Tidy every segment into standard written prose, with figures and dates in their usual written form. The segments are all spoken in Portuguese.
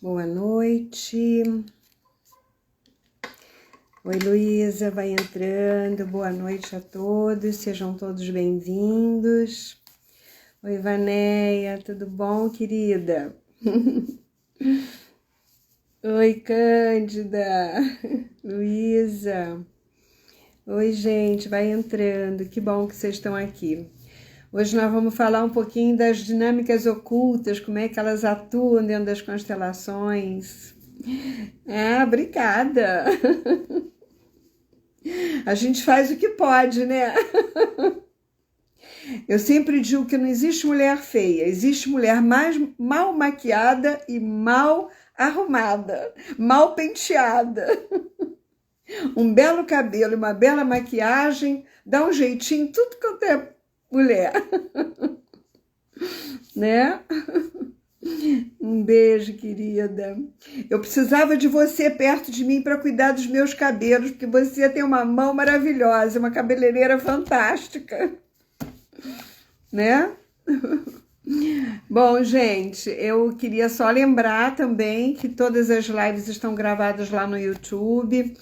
Boa noite. Oi, Luísa, vai entrando. Boa noite a todos, sejam todos bem-vindos. Oi, Vanéia, tudo bom, querida? Oi, Cândida, Luísa. Oi, gente, vai entrando. Que bom que vocês estão aqui. Hoje nós vamos falar um pouquinho das dinâmicas ocultas, como é que elas atuam dentro das constelações. Ah, obrigada! A gente faz o que pode, né? Eu sempre digo que não existe mulher feia, existe mulher mais mal maquiada e mal arrumada, mal penteada. Um belo cabelo e uma bela maquiagem dá um jeitinho em tudo quanto é mulher, né? Um beijo, querida. Eu precisava de você perto de mim para cuidar dos meus cabelos, porque você tem uma mão maravilhosa, uma cabeleireira fantástica, né? Bom, gente, eu queria só lembrar também que todas as lives estão gravadas lá no YouTube.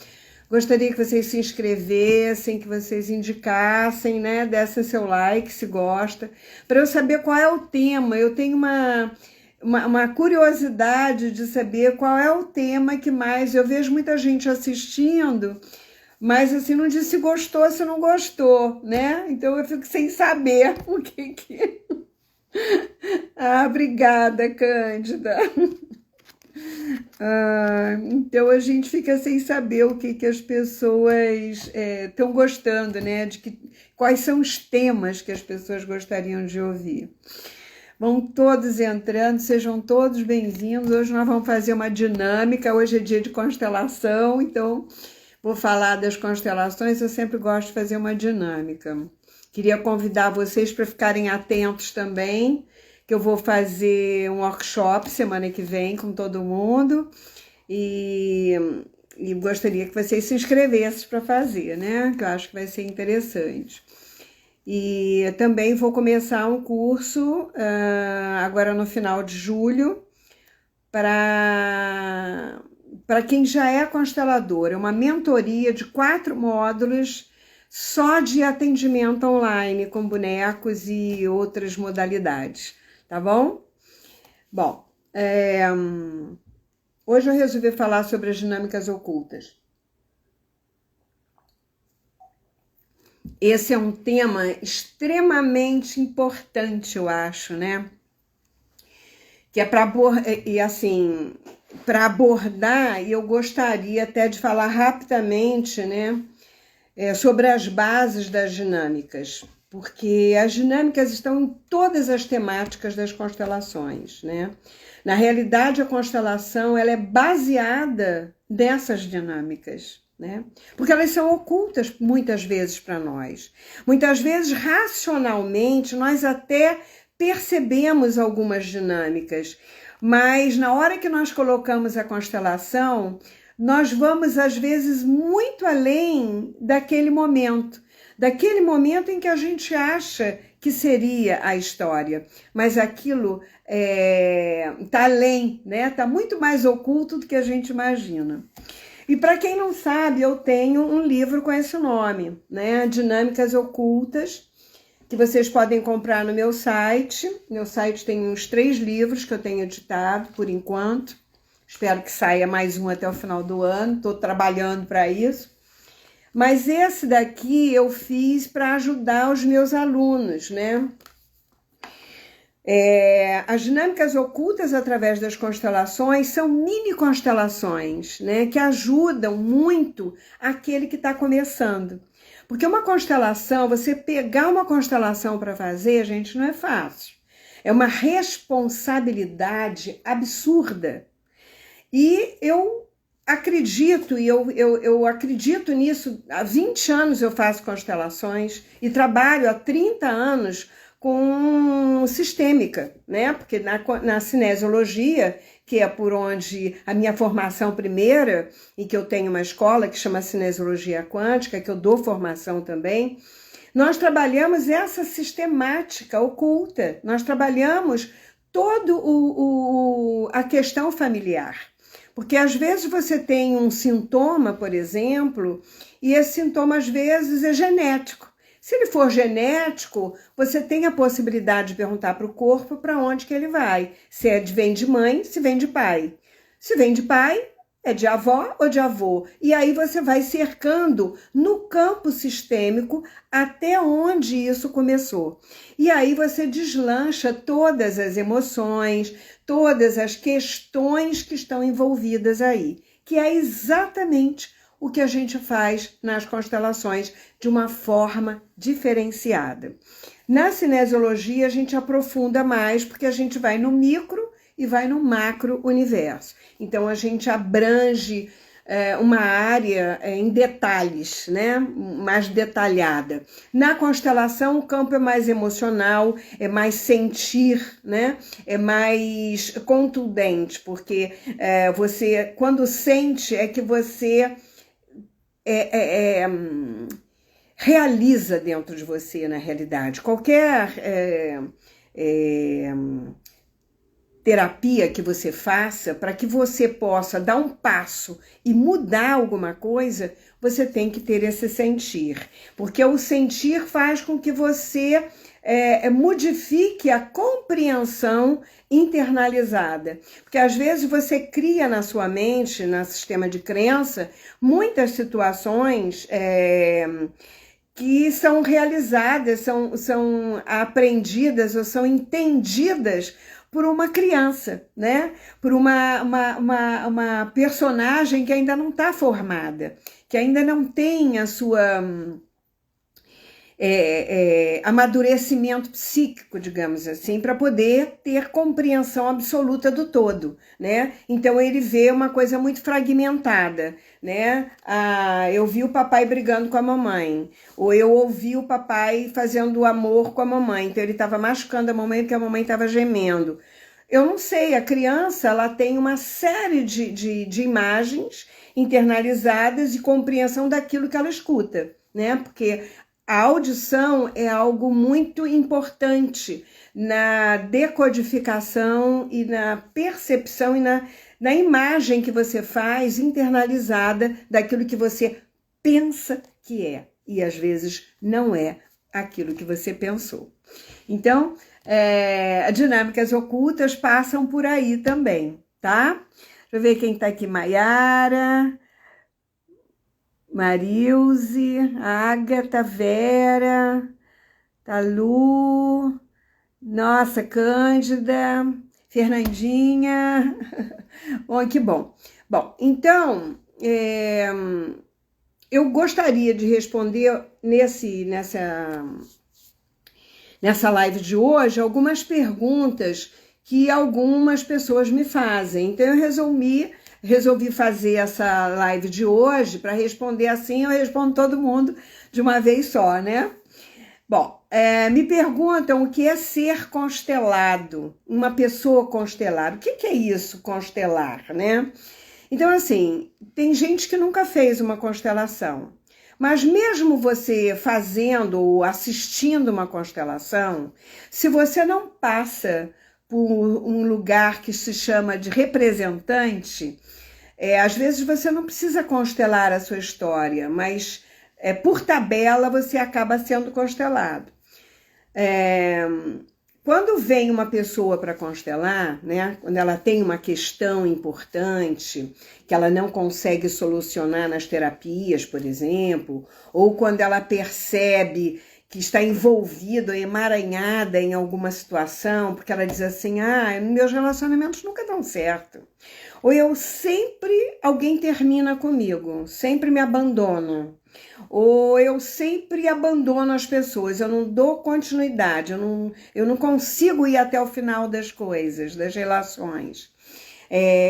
Gostaria que vocês se inscrevessem, que vocês indicassem, né? Dessem seu like se gosta, para eu saber qual é o tema. Eu tenho uma curiosidade de saber qual é o tema que mais... Eu vejo muita gente assistindo, mas assim, não diz se gostou, se não gostou, né? Então eu fico sem saber o que... Ah, obrigada, Cândida. Então a gente fica sem saber o que as pessoas estão gostando, né? Quais são os temas que as pessoas gostariam de ouvir. Vão todos entrando, sejam todos bem-vindos. Hoje nós vamos fazer uma dinâmica, hoje é dia de constelação, então vou falar das constelações, eu sempre gosto de fazer uma dinâmica. Queria convidar vocês para ficarem atentos também, que eu vou fazer um workshop semana que vem com todo mundo e gostaria que vocês se inscrevessem para fazer, né? Que eu acho que vai ser interessante. E também vou começar um curso agora no final de julho para quem já é constelador. É uma mentoria de 4 módulos só de atendimento online com bonecos e outras modalidades. Tá bom? Bom, hoje eu resolvi falar sobre as dinâmicas ocultas. Esse é um tema extremamente importante, eu acho, né? Que é para abordar, e eu gostaria até de falar rapidamente, né? Sobre as bases das dinâmicas. Porque as dinâmicas estão em todas as temáticas das constelações, né? Na realidade, a constelação ela é baseada nessas dinâmicas, né? Porque elas são ocultas muitas vezes para nós. Muitas vezes, racionalmente, nós até percebemos algumas dinâmicas, mas na hora que nós colocamos a constelação, nós vamos, às vezes, muito além daquele momento em que a gente acha que seria a história, mas aquilo está além, né? Está muito mais oculto do que a gente imagina. E para quem não sabe, eu tenho um livro com esse nome, né? Dinâmicas Ocultas, que vocês podem comprar no meu site. Meu site tem uns 3 livros que eu tenho editado por enquanto. Espero que saia mais um até o final do ano, estou trabalhando para isso. Mas esse daqui eu fiz para ajudar os meus alunos, né? As dinâmicas ocultas através das constelações são mini constelações, né? Que ajudam muito aquele que está começando. Porque uma constelação, você pegar uma constelação para fazer, gente, não é fácil. É uma responsabilidade absurda. E eu acredito, eu acredito nisso, há 20 anos eu faço constelações e trabalho há 30 anos com sistêmica, né? Porque na cinesiologia, que é por onde a minha formação primeira, e que eu tenho uma escola que chama Cinesiologia Quântica, que eu dou formação também, nós trabalhamos essa sistemática oculta, nós trabalhamos todo a questão familiar. Porque às vezes você tem um sintoma, por exemplo, e esse sintoma às vezes é genético. Se ele for genético, você tem a possibilidade de perguntar para o corpo para onde que ele vai. Se vem de mãe, se vem de pai. Se vem de pai, é de avó ou de avô. E aí você vai cercando no campo sistêmico até onde isso começou. E aí você deslancha todas as emoções, todas as questões que estão envolvidas aí, que é exatamente o que a gente faz nas constelações de uma forma diferenciada. Na cinesiologia a gente aprofunda mais, porque a gente vai no micro e vai no macro universo. Então a gente abrange uma área em detalhes, né? Mais detalhada. Na constelação, o campo é mais emocional, é mais sentir, né? É mais contundente, porque você, quando sente, é que você realiza dentro de você, na realidade. Qualquer terapia que você faça, para que você possa dar um passo e mudar alguma coisa, você tem que ter esse sentir. Porque o sentir faz com que você modifique a compreensão internalizada. Porque às vezes você cria na sua mente, no sistema de crença, muitas situações que são realizadas, são aprendidas ou são entendidas por uma criança, né? Por uma personagem que ainda não está formada, que ainda não tem a sua amadurecimento psíquico, digamos assim, para poder ter compreensão absoluta do todo, né? Então ele vê uma coisa muito fragmentada, né? Eu vi o papai brigando com a mamãe, ou eu ouvi o papai fazendo amor com a mamãe, então ele estava machucando a mamãe porque a mamãe estava gemendo. Eu não sei, a criança ela tem uma série de imagens internalizadas e compreensão daquilo que ela escuta, né? Porque a audição é algo muito importante na decodificação e na percepção e na imagem que você faz internalizada daquilo que você pensa que é. E às vezes não é aquilo que você pensou. Então, dinâmicas ocultas passam por aí também, tá? Deixa eu ver quem tá aqui. Maiara, Marilze, Ágata, Vera, Talu, nossa, Cândida, Fernandinha. Bom, que bom. Bom, então, eu gostaria de responder nessa live de hoje algumas perguntas que algumas pessoas me fazem. Então, eu resolvi fazer essa live de hoje para responder assim, eu respondo todo mundo de uma vez só, né? Bom, me perguntam o que é ser constelado, uma pessoa constelada. O que é isso, constelar, né? Então, assim, tem gente que nunca fez uma constelação, mas mesmo você fazendo ou assistindo uma constelação, se você não passa por um lugar que se chama de representante, às vezes você não precisa constelar a sua história, mas por tabela você acaba sendo constelado. Quando vem uma pessoa para constelar, né, quando ela tem uma questão importante que ela não consegue solucionar nas terapias, por exemplo, ou quando ela percebe que está envolvida ou emaranhada em alguma situação, porque ela diz assim, meus relacionamentos nunca dão certo. Ou alguém termina comigo, sempre me abandona. Ou eu sempre abandono as pessoas, eu não dou continuidade, eu não consigo ir até o final das coisas, das relações.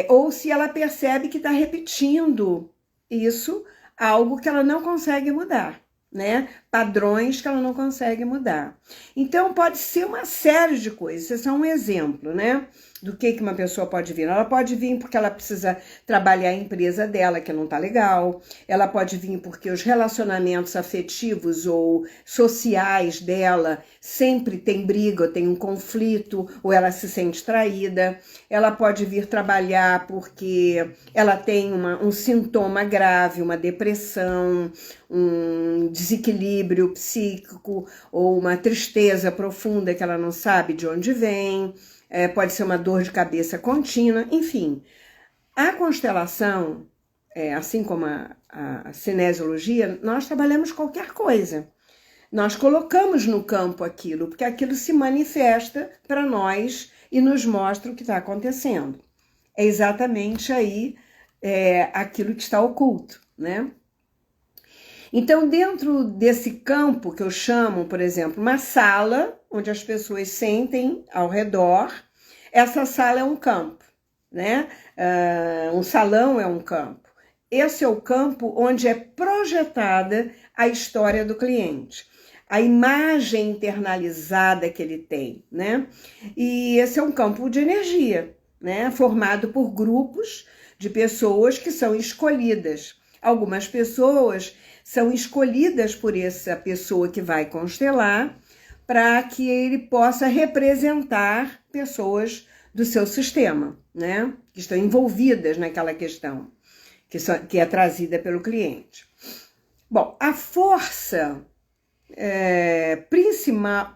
Ou se ela percebe que está repetindo isso, algo que ela não consegue mudar, né? Padrões que ela não consegue mudar. Então, pode ser uma série de coisas, isso é só um exemplo, né? do que uma pessoa pode vir. Ela pode vir porque ela precisa trabalhar a empresa dela, que não está legal. Ela pode vir porque os relacionamentos afetivos ou sociais dela sempre tem briga, ou tem um conflito, ou ela se sente traída. Ela pode vir trabalhar porque ela tem um sintoma grave, uma depressão, um desequilíbrio psíquico ou uma tristeza profunda que ela não sabe de onde vem. Pode ser uma dor de cabeça contínua, enfim. A constelação, assim como a cinesiologia, nós trabalhamos qualquer coisa. Nós colocamos no campo aquilo, porque aquilo se manifesta para nós e nos mostra o que está acontecendo. É exatamente aí aquilo que está oculto, né? Então, dentro desse campo que eu chamo, por exemplo, uma sala, onde as pessoas sentem ao redor, essa sala é um campo, né? Um salão é um campo. Esse é o campo onde é projetada a história do cliente, a imagem internalizada que ele tem, né? E esse é um campo de energia, né? Formado por grupos de pessoas que são escolhidas. Algumas pessoas são escolhidas por essa pessoa que vai constelar para que ele possa representar pessoas do seu sistema, né? Que estão envolvidas naquela questão que é trazida pelo cliente. Bom, a força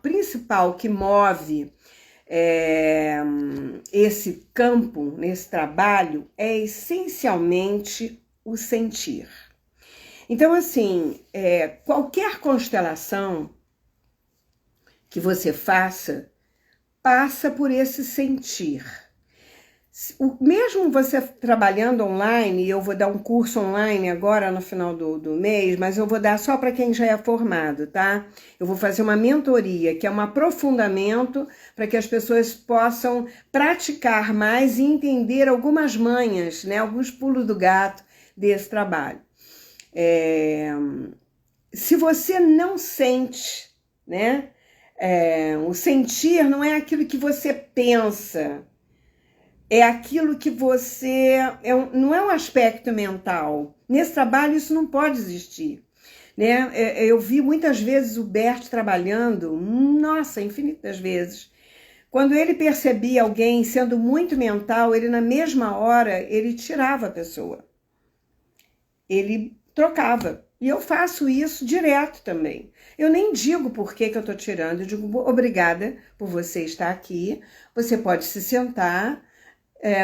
principal que move esse campo, nesse trabalho, é essencialmente o sentir. Então, assim, qualquer constelação que você faça, passa por esse sentir. Mesmo você trabalhando online, e eu vou dar um curso online agora no final do mês, mas eu vou dar só para quem já é formado, tá? Eu vou fazer uma mentoria, que é um aprofundamento para que as pessoas possam praticar mais e entender algumas manhas, né? Alguns pulos do gato desse trabalho. Se você não sente, né? O sentir não é aquilo que você pensa, é aquilo que você... não é um aspecto mental. Nesse trabalho isso não pode existir, né? Eu vi muitas vezes o Bert trabalhando, nossa, infinitas vezes. Quando ele percebia alguém sendo muito mental, ele na mesma hora, ele tirava a pessoa. Ele trocava. E eu faço isso direto também. Eu nem digo por que eu estou tirando, eu digo obrigada por você estar aqui. Você pode se sentar,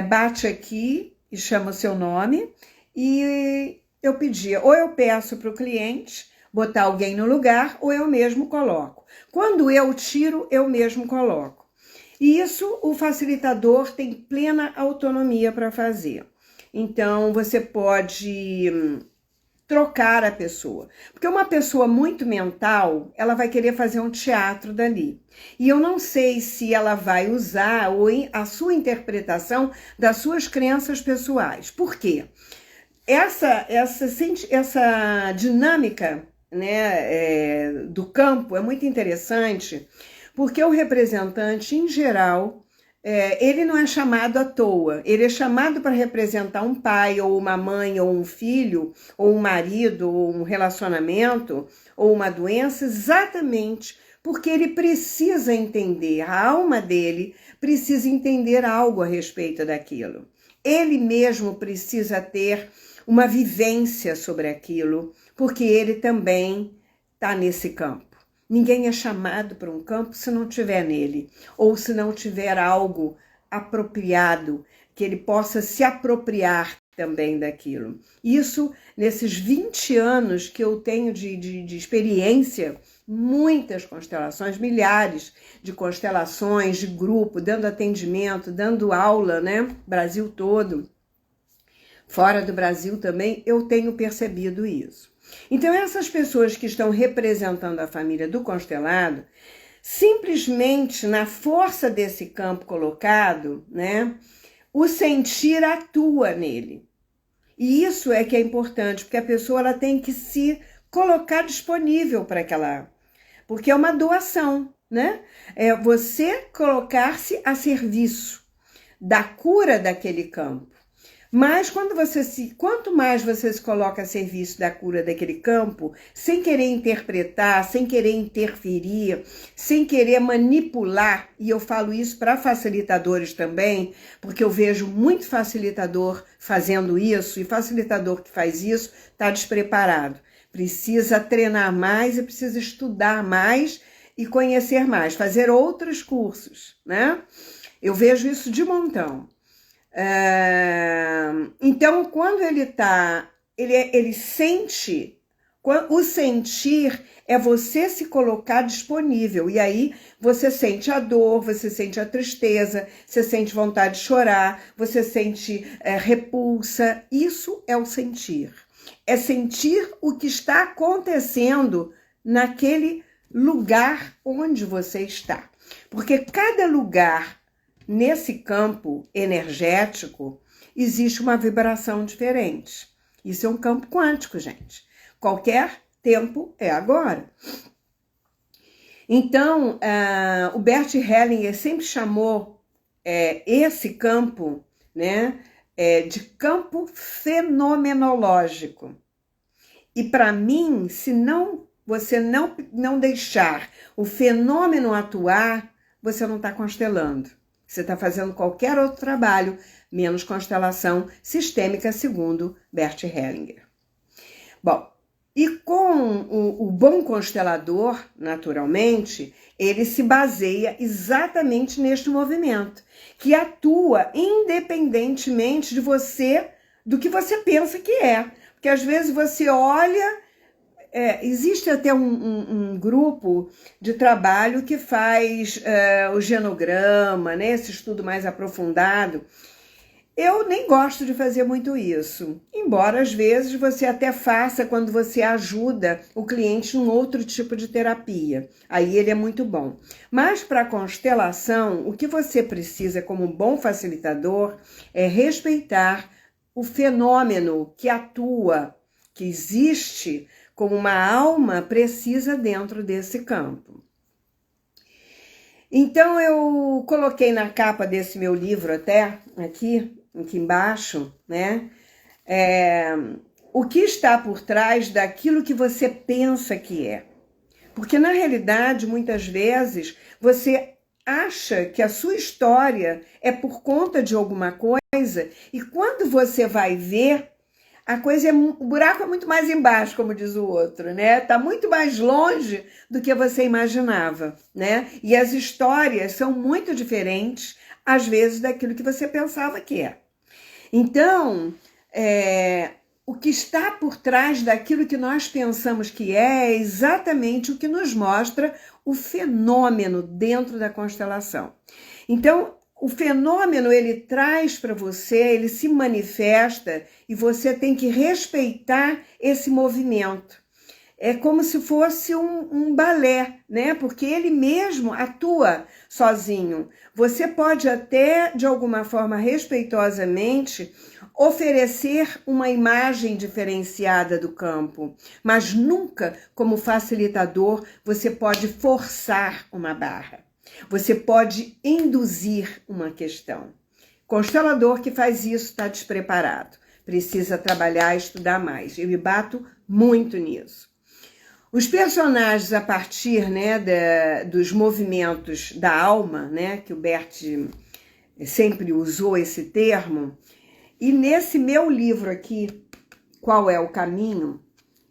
bate aqui e chama o seu nome. E eu pedia, ou eu peço para o cliente botar alguém no lugar, ou eu mesmo coloco. Quando eu tiro, eu mesmo coloco. E isso o facilitador tem plena autonomia para fazer. Então, você pode trocar a pessoa. Porque uma pessoa muito mental, ela vai querer fazer um teatro dali. E eu não sei se ela vai usar a sua interpretação das suas crenças pessoais. Por quê? Essa dinâmica, né, do campo é muito interessante, porque o representante, em geral, ele não é chamado à toa, ele é chamado para representar um pai, ou uma mãe, ou um filho, ou um marido, ou um relacionamento, ou uma doença, exatamente porque ele precisa entender, a alma dele precisa entender algo a respeito daquilo. Ele mesmo precisa ter uma vivência sobre aquilo, porque ele também está nesse campo. Ninguém é chamado para um campo se não tiver nele, ou se não tiver algo apropriado, que ele possa se apropriar também daquilo. Isso, nesses 20 anos que eu tenho de experiência, muitas constelações, milhares de constelações de grupo, dando atendimento, dando aula, né? Brasil todo, fora do Brasil também, eu tenho percebido isso. Então, essas pessoas que estão representando a família do constelado, simplesmente na força desse campo colocado, né, o sentir atua nele. E isso é que é importante, porque a pessoa ela tem que se colocar disponível para aquela... Porque é uma doação, né? É você colocar-se a serviço da cura daquele campo. Mas quanto mais você se coloca a serviço da cura daquele campo, sem querer interpretar, sem querer interferir, sem querer manipular, e eu falo isso para facilitadores também, porque eu vejo muito facilitador fazendo isso, e facilitador que faz isso está despreparado. Precisa treinar mais e precisa estudar mais e conhecer mais, fazer outros cursos, né? Eu vejo isso de montão. Então, quando ele sente, o sentir é você se colocar disponível, e aí você sente a dor, você sente a tristeza, você sente vontade de chorar, você sente repulsa, isso é o sentir. É sentir o que está acontecendo naquele lugar onde você está. Porque cada lugar nesse campo energético, existe uma vibração diferente. Isso é um campo quântico, gente. Qualquer tempo é agora. Então, o Bert Hellinger sempre chamou esse campo, né, de campo fenomenológico. E para mim, se você não deixar o fenômeno atuar, você não está constelando. Você está fazendo qualquer outro trabalho, menos constelação sistêmica, segundo Bert Hellinger. Bom, e com o bom constelador, naturalmente, ele se baseia exatamente neste movimento, que atua independentemente de você, do que você pensa que é. Porque às vezes você olha... existe até um grupo de trabalho que faz o genograma, né, esse estudo mais aprofundado. Eu nem gosto de fazer muito isso, embora às vezes você até faça quando você ajuda o cliente num outro tipo de terapia. Aí ele é muito bom. Mas para a constelação, o que você precisa como bom facilitador é respeitar o fenômeno que atua, que existe, como uma alma precisa dentro desse campo. Então, eu coloquei na capa desse meu livro até, aqui embaixo, né? O que está por trás daquilo que você pensa que é. Porque, na realidade, muitas vezes, você acha que a sua história é por conta de alguma coisa, e quando você vai ver, a coisa o buraco é muito mais embaixo, como diz o outro, né? Tá muito mais longe do que você imaginava, né? E as histórias são muito diferentes, às vezes, daquilo que você pensava que é. Então, o que está por trás daquilo que nós pensamos que é exatamente o que nos mostra o fenômeno dentro da constelação. Então, o fenômeno, ele traz para você, ele se manifesta e você tem que respeitar esse movimento. É como se fosse um balé, né? Porque ele mesmo atua sozinho. Você pode até, de alguma forma, respeitosamente, oferecer uma imagem diferenciada do campo, mas nunca, como facilitador, você pode forçar uma barra. Você pode induzir uma questão. Constelador que faz isso está despreparado. Precisa trabalhar e estudar mais. Eu me bato muito nisso. Os personagens, a partir, né, dos movimentos da alma, né, que o Bert sempre usou esse termo, e nesse meu livro aqui, Qual é o Caminho,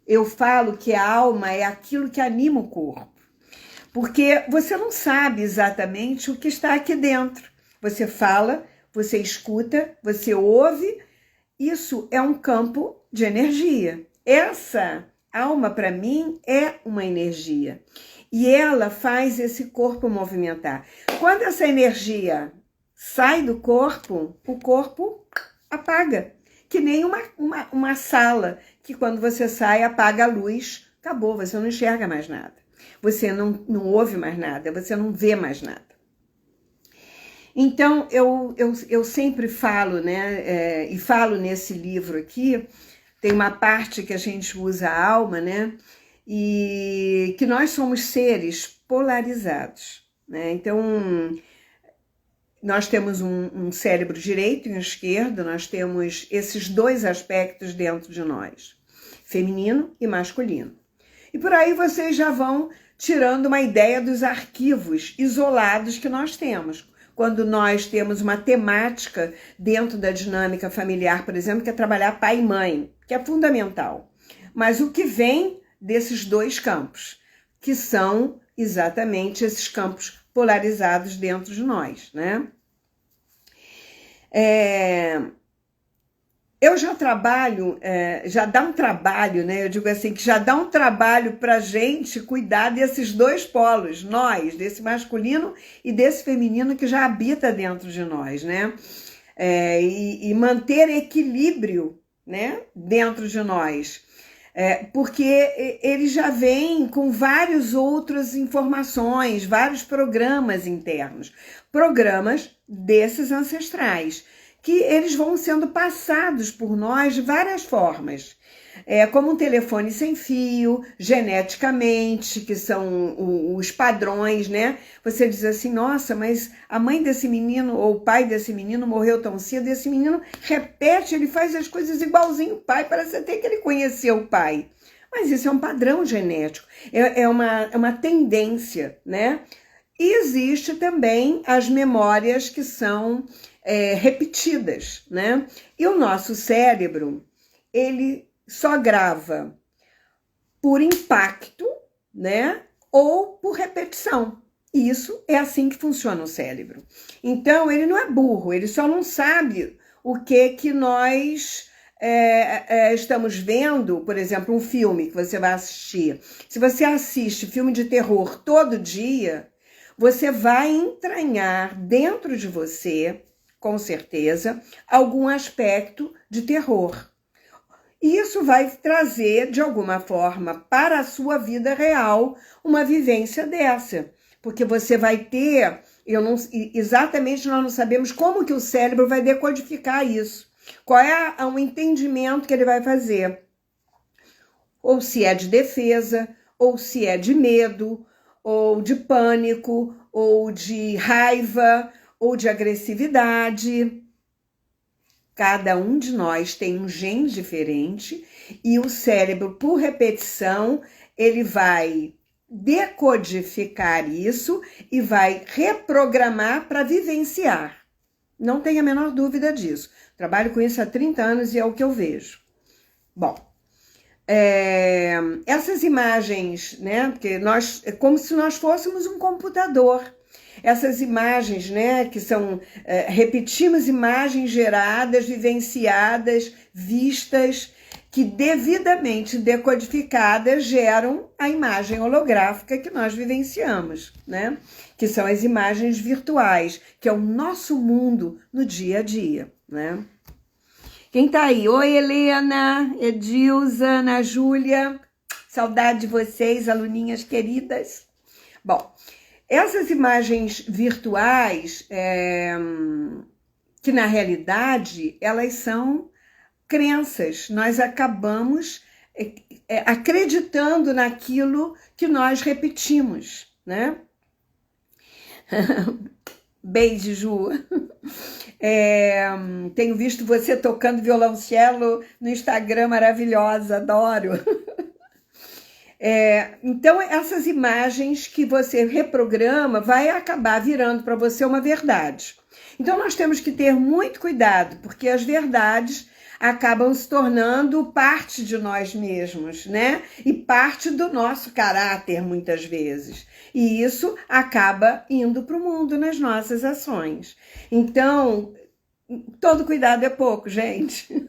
eu falo que a alma é aquilo que anima o corpo. Porque você não sabe exatamente o que está aqui dentro. Você fala, você escuta, você ouve. Isso é um campo de energia. Essa alma, para mim, é uma energia. E ela faz esse corpo movimentar. Quando essa energia sai do corpo, o corpo apaga. Que nem uma sala, que quando você sai, apaga a luz, acabou, você não enxerga mais nada. Você não ouve mais nada, você não vê mais nada. Então, eu sempre falo, né, e falo nesse livro aqui, tem uma parte que a gente usa a alma, né, e que nós somos seres polarizados, né, então, nós temos um cérebro direito e um esquerdo, nós temos esses dois aspectos dentro de nós, feminino e masculino. E por aí vocês já vão tirando uma ideia dos arquivos isolados que nós temos. Quando nós temos uma temática dentro da dinâmica familiar, por exemplo, que é trabalhar pai e mãe, que é fundamental. Mas o que vem desses dois campos, que são exatamente esses campos polarizados dentro de nós, né? Eu já trabalho, já dá um trabalho, né? Eu digo assim, que já dá um trabalho para a gente cuidar desses dois polos, nós, desse masculino e desse feminino que já habita dentro de nós, né? E manter equilíbrio, né, dentro de nós. Porque ele já vem com várias outras informações, vários programas internos, programas desses ancestrais, que eles vão sendo passados por nós de várias formas, como um telefone sem fio, geneticamente, que são os padrões, né? Você diz assim, nossa, mas a mãe desse menino ou o pai desse menino morreu tão cedo, esse menino repete, ele faz as coisas igualzinho o pai, parece até que ele conheceu o pai. Mas isso é um padrão genético, é uma tendência, né? E existe também as memórias que são repetidas, né? E o nosso cérebro, ele só grava por impacto, né? Ou por repetição. Isso é assim que funciona o cérebro. Então, ele não é burro, ele só não sabe o que nós estamos vendo, por exemplo, um filme que você vai assistir. Se você assiste filme de terror todo dia, você vai entranhar dentro de você, com certeza, algum aspecto de terror. E isso vai trazer, de alguma forma, para a sua vida real, uma vivência dessa. Porque você vai ter, exatamente nós não sabemos como que o cérebro vai decodificar isso. Qual é o entendimento que ele vai fazer? Ou se é de defesa, ou se é de medo, ou de pânico, ou de raiva, ou de agressividade. Cada um de nós tem um gene diferente e o cérebro, por repetição, ele vai decodificar isso e vai reprogramar para vivenciar. Não tenho a menor dúvida disso. Trabalho com isso há 30 anos e é o que eu vejo. Bom, essas imagens, né? Porque é como se nós fôssemos um computador. Essas imagens, né, que são, repetimos imagens geradas, vivenciadas, vistas, que devidamente decodificadas geram a imagem holográfica que nós vivenciamos, né? Que são as imagens virtuais, que é o nosso mundo no dia a dia, né? Quem tá aí? Oi, Helena, Edilza, Ana Júlia, saudade de vocês, aluninhas queridas. Bom, essas imagens virtuais, que na realidade elas são crenças, nós acabamos acreditando naquilo que nós repetimos, né? Beijo, Ju. Tenho visto você tocando violoncelo no Instagram, maravilhosa, adoro. Então, essas imagens que você reprograma vai acabar virando para você uma verdade. Então, nós temos que ter muito cuidado, porque as verdades acabam se tornando parte de nós mesmos, né? E parte do nosso caráter, muitas vezes. E isso acaba indo para o mundo nas nossas ações. Então, todo cuidado é pouco, gente.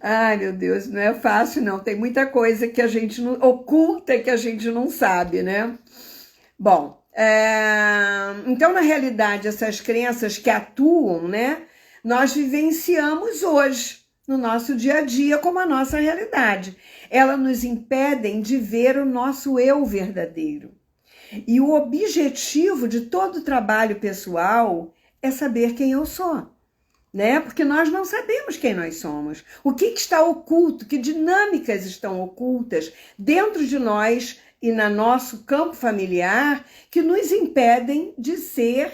Ai, meu Deus, não é fácil, não. Tem muita coisa que a gente não oculta, que a gente não sabe, né? Bom, então, na realidade, essas crenças que atuam, né? Nós vivenciamos hoje, no nosso dia a dia, como a nossa realidade. Elas nos impedem de ver o nosso eu verdadeiro. E o objetivo de todo o trabalho pessoal é saber quem eu sou, né? Porque nós não sabemos quem nós somos. O que está oculto, que dinâmicas estão ocultas dentro de nós e no nosso campo familiar que nos impedem de ser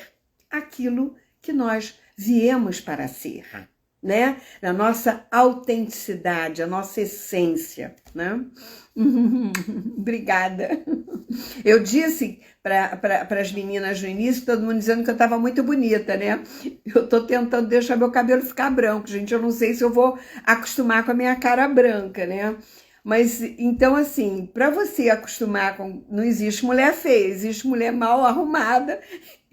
aquilo que nós viemos para ser, né? Na nossa autenticidade, a nossa essência, né? Obrigada. Eu disse para as meninas no início, todo mundo dizendo que eu estava muito bonita, né? Eu estou tentando deixar meu cabelo ficar branco, gente. Eu não sei se eu vou acostumar com a minha cara branca, né? Mas, então, assim, para você acostumar com... Não existe mulher feia, existe mulher mal arrumada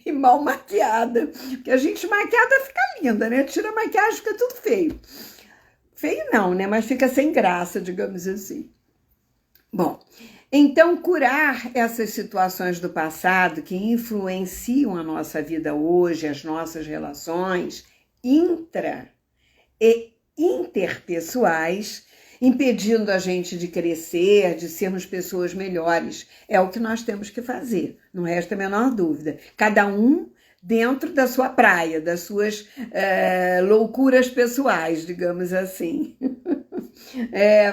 e mal maquiada. Porque a gente maquiada fica linda, né? Tira a maquiagem, fica tudo feio. Feio não, né? Mas fica sem graça, digamos assim. Bom, então curar essas situações do passado que influenciam a nossa vida hoje, as nossas relações intra e interpessoais, impedindo a gente de crescer, de sermos pessoas melhores, é o que nós temos que fazer, não resta a menor dúvida. Cada um dentro da sua praia, das suas loucuras pessoais, digamos assim.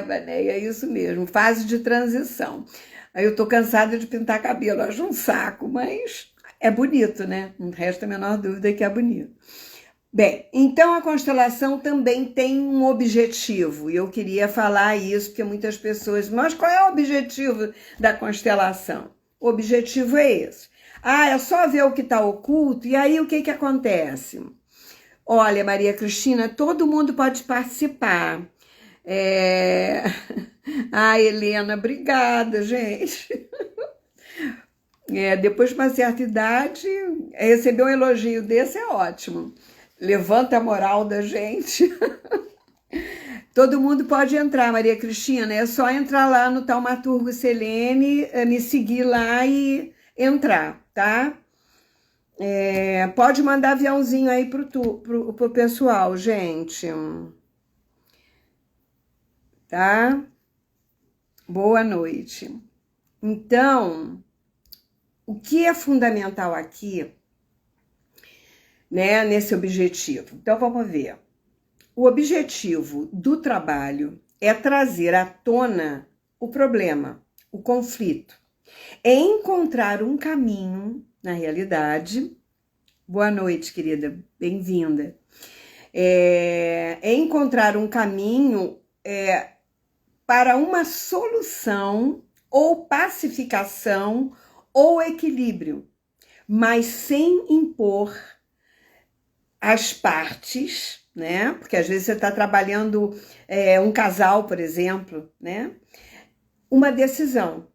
Vanéia, é isso mesmo, fase de transição. Aí eu tô cansada de pintar cabelo, acho um saco, mas é bonito, né? Não resta a menor dúvida que é bonito. Bem, então a constelação também tem um objetivo, e eu queria falar isso, porque muitas pessoas... Mas qual é o objetivo da constelação? O objetivo é esse. É só ver o que está oculto, e aí o que acontece? Olha, Maria Cristina, todo mundo pode participar. Helena, obrigada, gente. Depois de uma certa idade, receber um elogio desse é ótimo. Levanta a moral da gente. Todo mundo pode entrar, Maria Cristina. É só entrar lá no Taumaturgo Selene, me seguir lá e entrar, tá? Pode mandar aviãozinho aí pro pessoal, gente. Tá? Boa noite. Então, o que é fundamental aqui, né, nesse objetivo? Então, vamos ver. O objetivo do trabalho é trazer à tona o problema, o conflito. É encontrar um caminho, na realidade. Boa noite, querida, bem-vinda. É encontrar um caminho para uma solução ou pacificação ou equilíbrio, mas sem impor as partes, né? Porque às vezes você está trabalhando um casal, por exemplo, né? Uma decisão.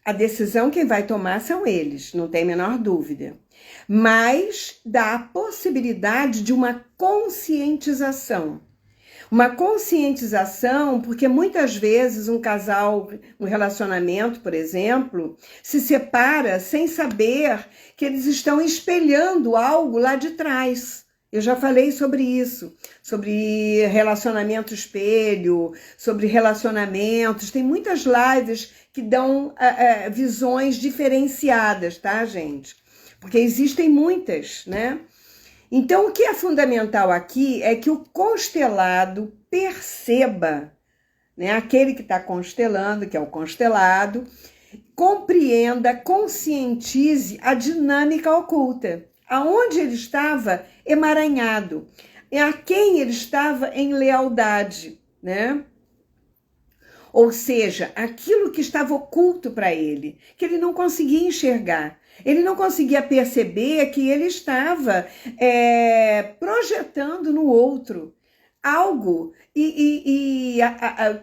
A decisão quem vai tomar são eles, não tem a menor dúvida. Mas dá a possibilidade de uma conscientização. Uma conscientização, porque muitas vezes um casal, um relacionamento, por exemplo, se separa sem saber que eles estão espelhando algo lá de trás. Eu já falei sobre isso, sobre relacionamento espelho, sobre relacionamentos. Tem muitas lives que dão visões diferenciadas, tá, gente? Porque existem muitas, né? Então, o que é fundamental aqui é que o constelado perceba, né, aquele que está constelando, que é o constelado, compreenda, conscientize a dinâmica oculta, aonde ele estava emaranhado, a quem ele estava em lealdade, né? Ou seja, aquilo que estava oculto para ele, que ele não conseguia enxergar. Ele não conseguia perceber que ele estava projetando no outro algo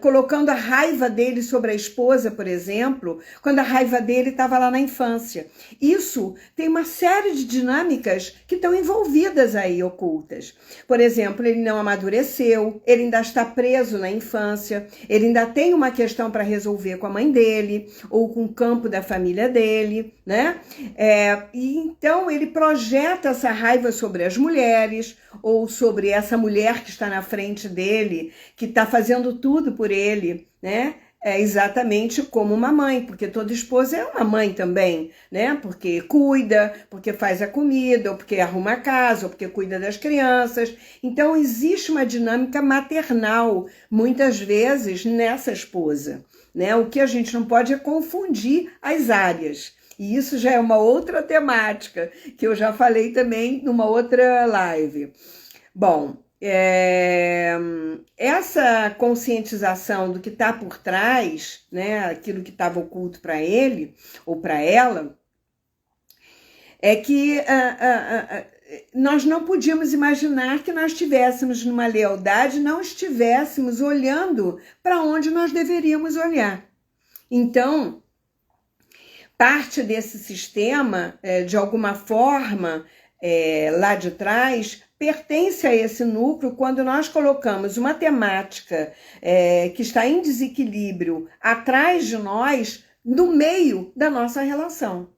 colocando a raiva dele sobre a esposa, por exemplo, quando a raiva dele estava lá na infância. Isso tem uma série de dinâmicas que estão envolvidas aí, ocultas. Por exemplo, ele não amadureceu, ele ainda está preso na infância, ele ainda tem uma questão para resolver com a mãe dele, ou com o campo da família dele, né? E então ele projeta essa raiva sobre as mulheres, ou sobre essa mulher que está na frente dele, que está fazendo tudo por ele, né? É exatamente como uma mãe, porque toda esposa é uma mãe também, né? Porque cuida, porque faz a comida, ou porque arruma a casa, ou porque cuida das crianças. Então, existe uma dinâmica maternal, muitas vezes, nessa esposa, né? O que a gente não pode é confundir as áreas. E isso já é uma outra temática, que eu já falei também numa outra live. Bom, essa conscientização do que está por trás, né, aquilo que estava oculto para ele ou para ela, é que nós não podíamos imaginar que nós estivéssemos numa lealdade, não estivéssemos olhando para onde nós deveríamos olhar. Então, parte desse sistema, de alguma forma, lá de trás, pertence a esse núcleo quando nós colocamos uma temática que está em desequilíbrio atrás de nós, no meio da nossa relação.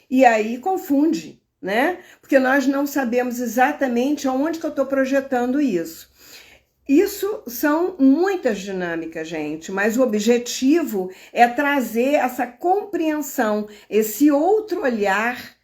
E aí confunde, né? Porque nós não sabemos exatamente aonde que eu estou projetando isso. Isso são muitas dinâmicas, gente, mas o objetivo é trazer essa compreensão, esse outro olhar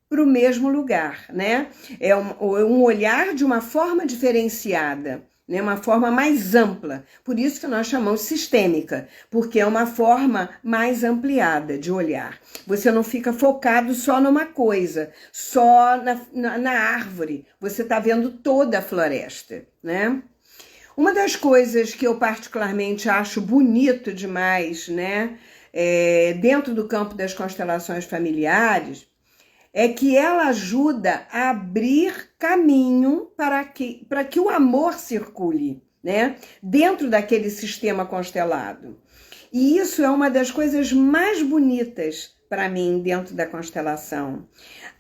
para o mesmo lugar, né? É um olhar de uma forma diferenciada, né? Uma forma mais ampla. Por isso que nós chamamos sistêmica, porque é uma forma mais ampliada de olhar. Você não fica focado só numa coisa, só na árvore. Você está vendo toda a floresta, né? Uma das coisas que eu particularmente acho bonito demais, né? Dentro do campo das constelações familiares, é que ela ajuda a abrir caminho para que o amor circule, né? Dentro daquele sistema constelado. E isso é uma das coisas mais bonitas para mim dentro da constelação.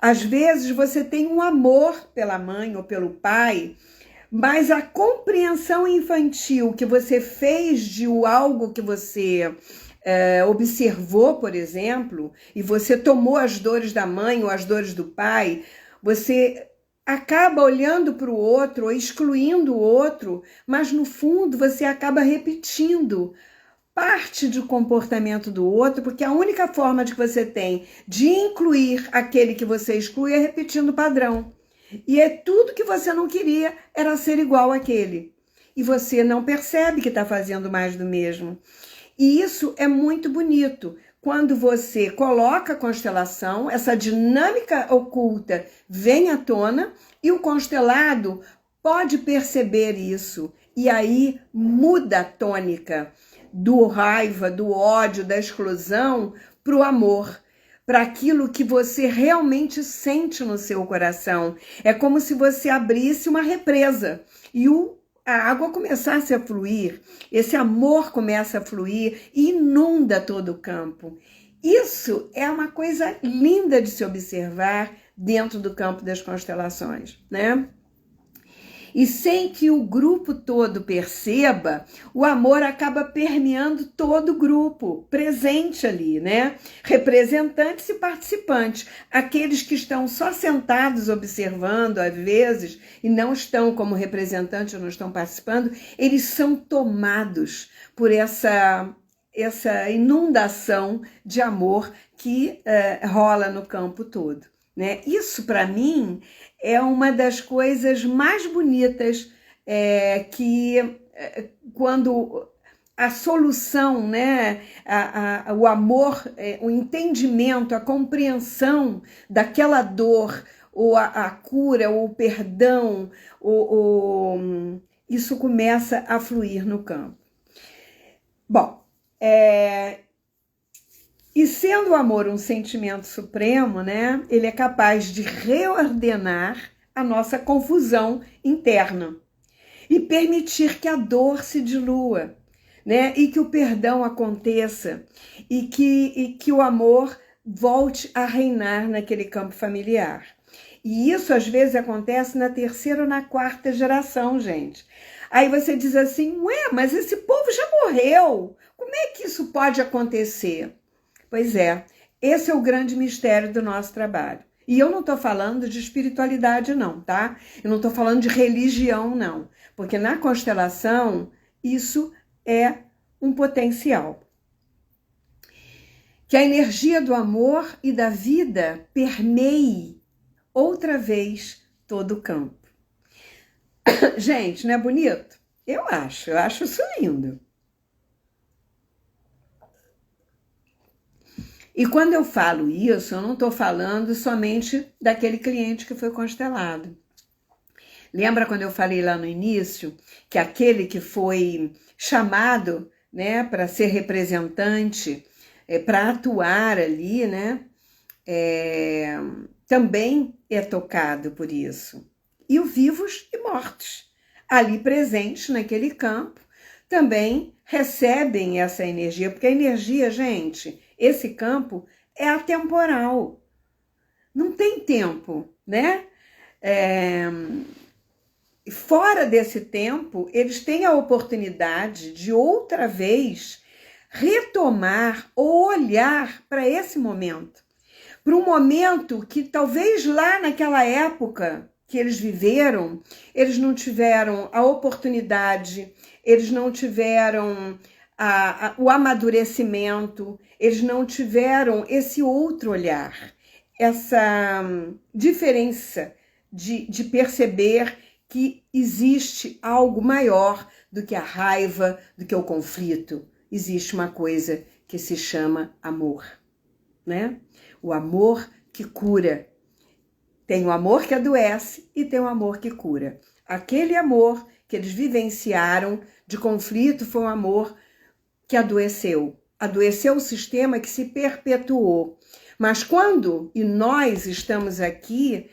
Às vezes você tem um amor pela mãe ou pelo pai, mas a compreensão infantil que você fez de algo que você observou, por exemplo, e você tomou as dores da mãe ou as dores do pai, você acaba olhando para o outro ou excluindo o outro, mas no fundo você acaba repetindo parte do comportamento do outro, porque a única forma de que você tem de incluir aquele que você exclui é repetindo o padrão. E tudo que você não queria era ser igual àquele. E você não percebe que está fazendo mais do mesmo. E isso é muito bonito. Quando você coloca a constelação, essa dinâmica oculta vem à tona e o constelado pode perceber isso. E aí muda a tônica do raiva, do ódio, da exclusão para o amor, para aquilo que você realmente sente no seu coração. É como se você abrisse uma represa e a água começasse a fluir, esse amor começa a fluir e inunda todo o campo. Isso é uma coisa linda de se observar dentro do campo das constelações, né? E sem que o grupo todo perceba, o amor acaba permeando todo o grupo, presente ali, né? Representantes e participantes. Aqueles que estão só sentados observando, às vezes, e não estão como representantes, não estão participando, eles são tomados por essa inundação de amor que rola no campo todo, né? Isso, para mim, é uma das coisas mais bonitas quando a solução, né, o amor, o entendimento, a compreensão daquela dor, ou a cura, ou o perdão, isso começa a fluir no campo. Bom, e sendo o amor um sentimento supremo, né, ele é capaz de reordenar a nossa confusão interna e permitir que a dor se dilua, né, e que o perdão aconteça e que o amor volte a reinar naquele campo familiar. E isso às vezes acontece na terceira ou na quarta geração, gente. Aí você diz assim, ué, mas esse povo já morreu, como é que isso pode acontecer? Pois é, esse é o grande mistério do nosso trabalho. E eu não estou falando de espiritualidade não, tá? Eu não estou falando de religião não, porque na constelação isso é um potencial. Que a energia do amor e da vida permeie outra vez todo o campo. Gente, não é bonito? Eu acho isso lindo. E quando eu falo isso, eu não estou falando somente daquele cliente que foi constelado. Lembra quando eu falei lá no início que aquele que foi chamado, né, para ser representante, para atuar ali, né, também é tocado por isso. E os vivos e mortos, ali presentes naquele campo, também recebem essa energia, porque a energia, gente, esse campo é atemporal, não tem tempo, né? Fora desse tempo, eles têm a oportunidade de outra vez retomar ou olhar para esse momento, para um momento que talvez lá naquela época que eles viveram, eles não tiveram a oportunidade, eles não tiveram o amadurecimento, eles não tiveram esse outro olhar, essa diferença de perceber que existe algo maior do que a raiva, do que o conflito. Existe uma coisa que se chama amor, né? O amor que cura. Tem o amor que adoece e tem o amor que cura. Aquele amor que eles vivenciaram de conflito foi um amor que adoeceu. Adoeceu o sistema que se perpetuou. Mas quando, e nós estamos aqui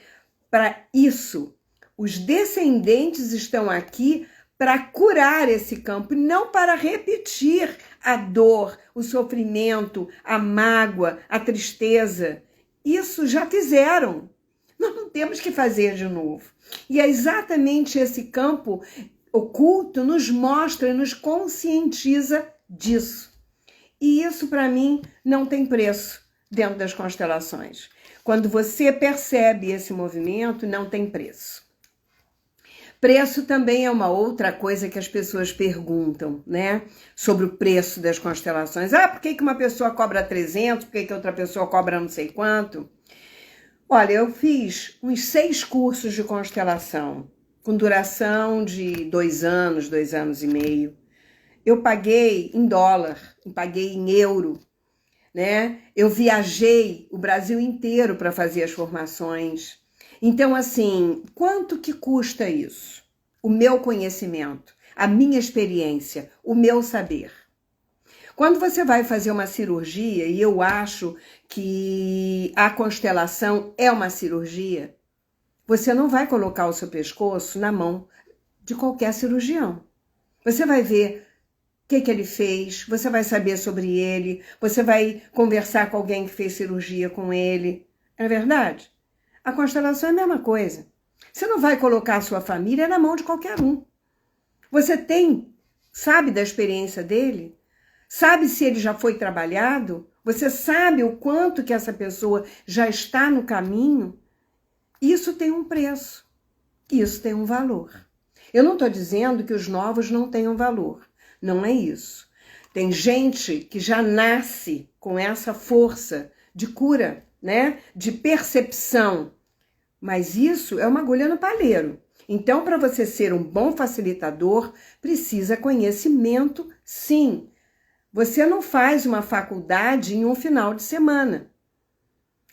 para isso, os descendentes estão aqui para curar esse campo, não para repetir a dor, o sofrimento, a mágoa, a tristeza. Isso já fizeram. Nós não temos que fazer de novo. E é exatamente esse campo oculto nos mostra e nos conscientiza disso. E isso, para mim, não tem preço dentro das constelações. Quando você percebe esse movimento, não tem preço. Preço também é uma outra coisa que as pessoas perguntam, né? Sobre o preço das constelações. Ah, por que uma pessoa cobra 300? Por que outra pessoa cobra não sei quanto? Olha, eu fiz uns 6 cursos de constelação, com duração de 2 anos, 2 anos e meio. Eu paguei em dólar, paguei em euro, né? Eu viajei o Brasil inteiro para fazer as formações. Então, assim, quanto que custa isso? O meu conhecimento, a minha experiência, o meu saber. Quando você vai fazer uma cirurgia, e eu acho que a constelação é uma cirurgia, você não vai colocar o seu pescoço na mão de qualquer cirurgião. Você vai ver o que ele fez, você vai saber sobre ele, você vai conversar com alguém que fez cirurgia com ele. Não é verdade? A constelação é a mesma coisa. Você não vai colocar a sua família na mão de qualquer um. Você sabe da experiência dele? Sabe se ele já foi trabalhado? Você sabe o quanto que essa pessoa já está no caminho? Isso tem um preço. Isso tem um valor. Eu não estou dizendo que os novos não tenham valor. Não é isso. Tem gente que já nasce com essa força de cura, né? De percepção. Mas isso é uma agulha no palheiro. Então, para você ser um bom facilitador, precisa conhecimento, sim. Você não faz uma faculdade em um final de semana.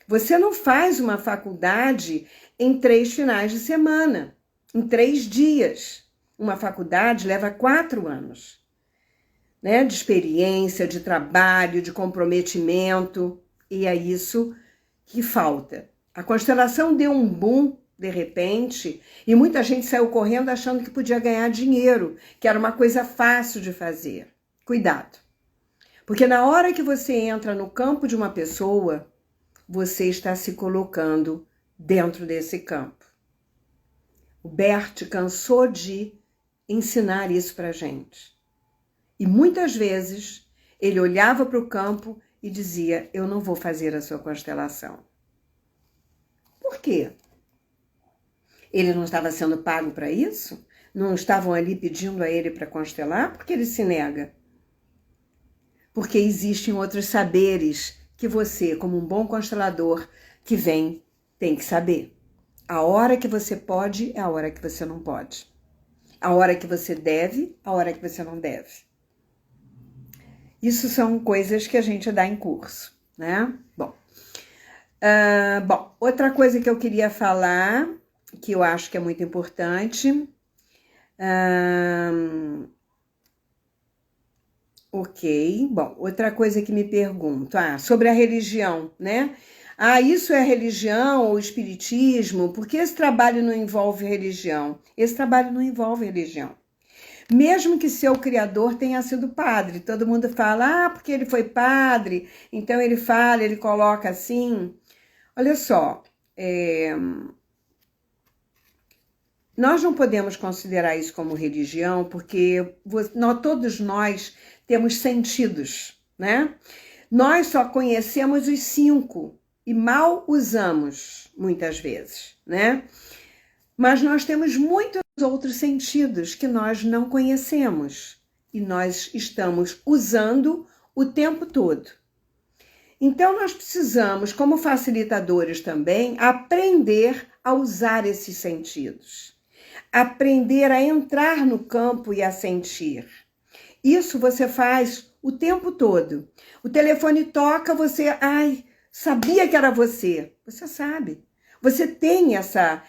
Você não faz uma faculdade em 3 finais de semana, em 3 dias. Uma faculdade leva 4 anos, né? De experiência, de trabalho, de comprometimento. E é isso que falta. A constelação deu um boom, de repente, e muita gente saiu correndo achando que podia ganhar dinheiro, que era uma coisa fácil de fazer. Cuidado. Porque na hora que você entra no campo de uma pessoa, você está se colocando dentro desse campo. O Bert cansou de ensinar isso pra gente. E muitas vezes ele olhava para o campo e dizia: eu não vou fazer a sua constelação. Por quê? Ele não estava sendo pago para isso? Não estavam ali pedindo a ele para constelar? Por que ele se nega? Porque existem outros saberes que você, como um bom constelador que vem, tem que saber. A hora que você pode é a hora que você não pode. A hora que você deve, a hora que você não deve. Isso são coisas que a gente dá em curso. né? Bom, outra coisa que eu queria falar, que eu acho que é muito importante, bom, outra coisa que me pergunto, sobre a religião, né? Isso é religião ou espiritismo? Por que esse trabalho não envolve religião? Esse trabalho não envolve religião. Mesmo que seu criador tenha sido padre, todo mundo fala, porque ele foi padre, então ele fala, ele coloca assim. Olha só, nós não podemos considerar isso como religião, porque todos nós temos sentidos, né? Nós só conhecemos os 5 e mal usamos, muitas vezes, né? Mas nós temos muitos outros sentidos que nós não conhecemos e nós estamos usando o tempo todo. Então, nós precisamos, como facilitadores também, aprender a usar esses sentidos. Aprender a entrar no campo e a sentir. Isso você faz o tempo todo. O telefone toca, você, sabia que era você. Você sabe. Você tem essa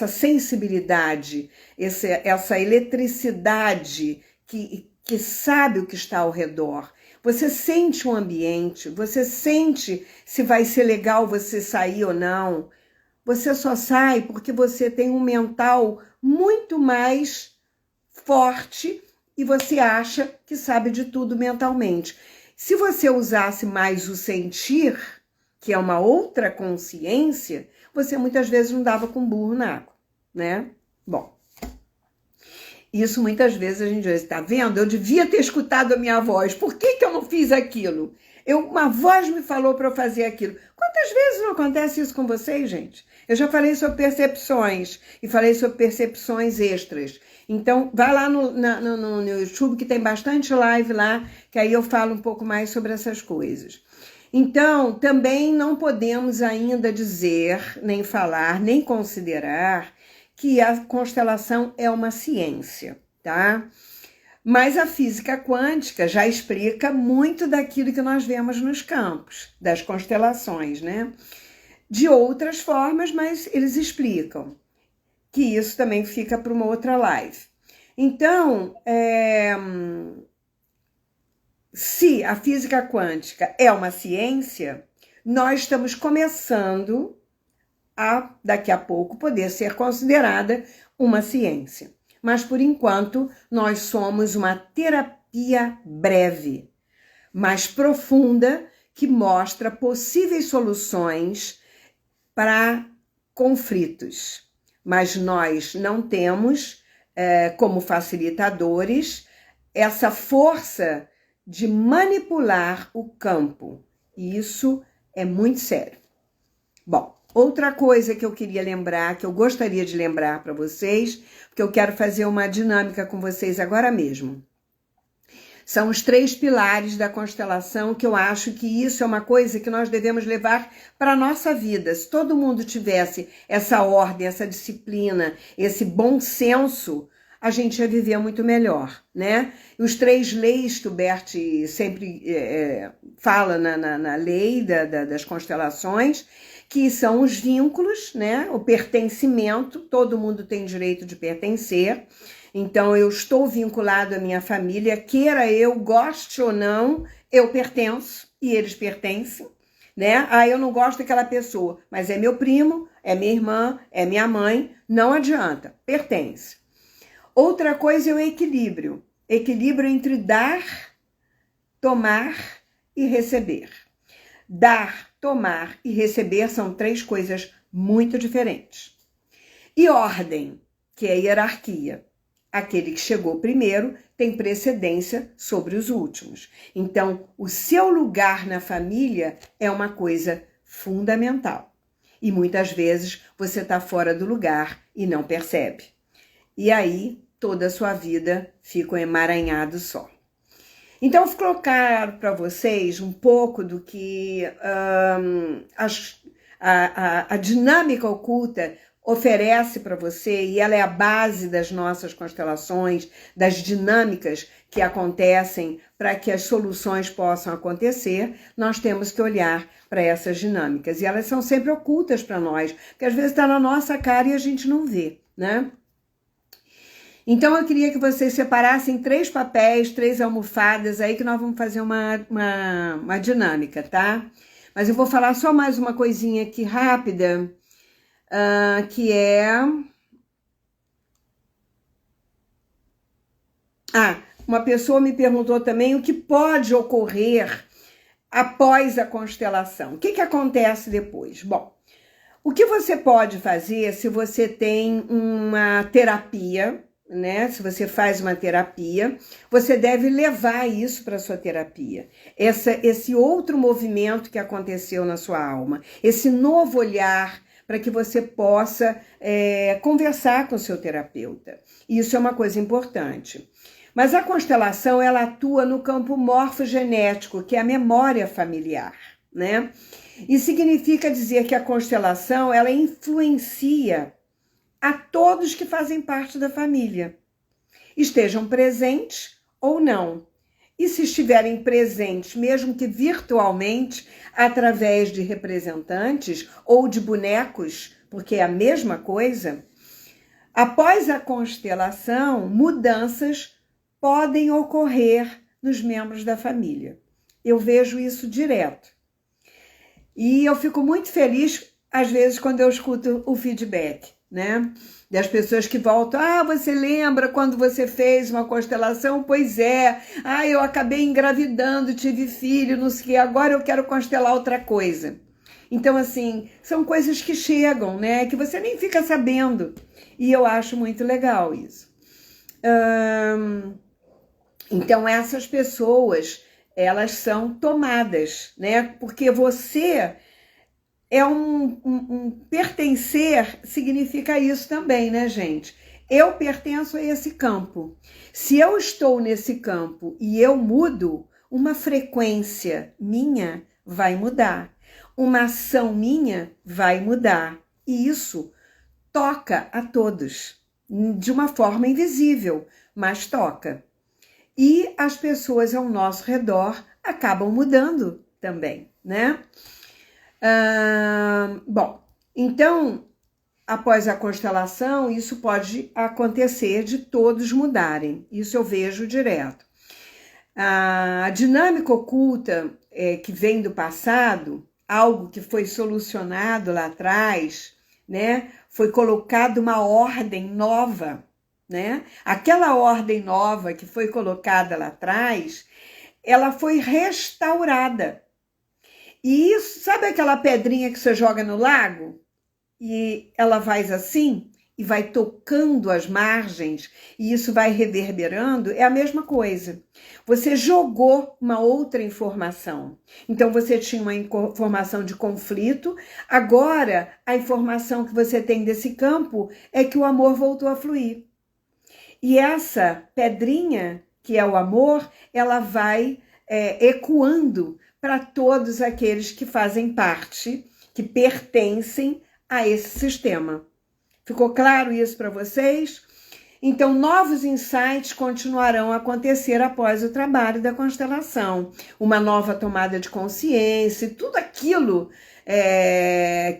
sensibilidade, essa eletricidade que sabe o que está ao redor. Você sente o ambiente, você sente se vai ser legal você sair ou não. Você só sai porque você tem um mental muito mais forte e você acha que sabe de tudo mentalmente. Se você usasse mais o sentir, que é uma outra consciência, você muitas vezes não dava com burro na água, né? Bom, isso muitas vezes a gente diz, tá vendo? Eu devia ter escutado a minha voz. Por que eu não fiz aquilo? Uma voz me falou para eu fazer aquilo. Quantas vezes não acontece isso com vocês, gente? Eu já falei sobre percepções e falei sobre percepções extras. Então, vai lá no YouTube que tem bastante live lá, que aí eu falo um pouco mais sobre essas coisas. Então, também não podemos ainda dizer, nem falar, nem considerar que a constelação é uma ciência, tá? Mas a física quântica já explica muito daquilo que nós vemos nos campos, das constelações, né? De outras formas, mas eles explicam. Que isso também fica para uma outra live. Então, se a física quântica é uma ciência, nós estamos começando daqui a pouco, poder ser considerada uma ciência. Mas, por enquanto, nós somos uma terapia breve, mais profunda, que mostra possíveis soluções para conflitos. Mas nós não temos, como facilitadores, essa força de manipular o campo. E isso é muito sério. Bom, outra coisa que eu queria lembrar, que eu gostaria de lembrar para vocês, porque eu quero fazer uma dinâmica com vocês agora mesmo. São os 3 pilares da constelação, que eu acho que isso é uma coisa que nós devemos levar para a nossa vida. Se todo mundo tivesse essa ordem, essa disciplina, esse bom senso, a gente ia viver muito melhor, né? Os 3 leis que o Bert sempre fala na lei das constelações, que são os vínculos, né? O pertencimento, todo mundo tem direito de pertencer. Então, eu estou vinculado à minha família, queira eu, goste ou não, eu pertenço e eles pertencem, né? Eu não gosto daquela pessoa, mas é meu primo, é minha irmã, é minha mãe, não adianta, pertence. Outra coisa é o equilíbrio. Equilíbrio entre dar, tomar e receber. Dar, tomar e receber são 3 coisas muito diferentes. E ordem, que é a hierarquia. Aquele que chegou primeiro tem precedência sobre os últimos. Então, o seu lugar na família é uma coisa fundamental. E muitas vezes você está fora do lugar e não percebe. E aí, toda a sua vida fica um emaranhado só. Então, vou colocar para vocês um pouco do que a dinâmica oculta, oferece para você, e ela é a base das nossas constelações, das dinâmicas que acontecem para que as soluções possam acontecer, nós temos que olhar para essas dinâmicas. E elas são sempre ocultas para nós, porque às vezes está na nossa cara e a gente não vê, né? Então eu queria que vocês separassem 3 papéis, 3 almofadas aí, que nós vamos fazer uma dinâmica, tá? Mas eu vou falar só mais uma coisinha aqui rápida, que é... uma pessoa me perguntou também o que pode ocorrer após a constelação. O que acontece depois? Bom, o que você pode fazer se você tem uma terapia, né? Se você faz uma terapia, você deve levar isso para a sua terapia. Esse outro movimento que aconteceu na sua alma, esse novo olhar para que você possa conversar com o seu terapeuta. Isso é uma coisa importante. Mas a constelação, ela atua no campo morfogenético, que é a memória familiar, né? E significa dizer que a constelação, ela influencia a todos que fazem parte da família, estejam presentes ou não. E se estiverem presentes, mesmo que virtualmente, através de representantes ou de bonecos, porque é a mesma coisa, após a constelação, mudanças podem ocorrer nos membros da família. Eu vejo isso direto. E eu fico muito feliz, às vezes, quando eu escuto o feedback, né? Das pessoas que voltam, você lembra quando você fez uma constelação? Pois é, eu acabei engravidando, tive filho, não sei o que, agora eu quero constelar outra coisa. Então, assim, são coisas que chegam, né? Que você nem fica sabendo. E eu acho muito legal isso. Então, essas pessoas, elas são tomadas, né? Porque você é pertencer, significa isso também, né, gente? Eu pertenço a esse campo. Se eu estou nesse campo e eu mudo, uma frequência minha vai mudar. Uma ação minha vai mudar. E isso toca a todos, de uma forma invisível, mas toca. E as pessoas ao nosso redor acabam mudando também, né? Bom, então, após a constelação, isso pode acontecer de todos mudarem. Isso eu vejo direto. A dinâmica oculta que vem do passado, algo que foi solucionado lá atrás, né? Foi colocada uma ordem nova, né? Aquela ordem nova que foi colocada lá atrás, ela foi restaurada. E isso, sabe aquela pedrinha que você joga no lago? E ela faz assim, e vai tocando as margens, e isso vai reverberando, é a mesma coisa. Você jogou uma outra informação. Então, você tinha uma informação de conflito, agora a informação que você tem desse campo é que o amor voltou a fluir. E essa pedrinha, que é o amor, ela vai ecoando para todos aqueles que fazem parte, que pertencem a esse sistema. Ficou claro isso para vocês? Então, novos insights continuarão a acontecer após o trabalho da constelação. Uma nova tomada de consciência, tudo aquilo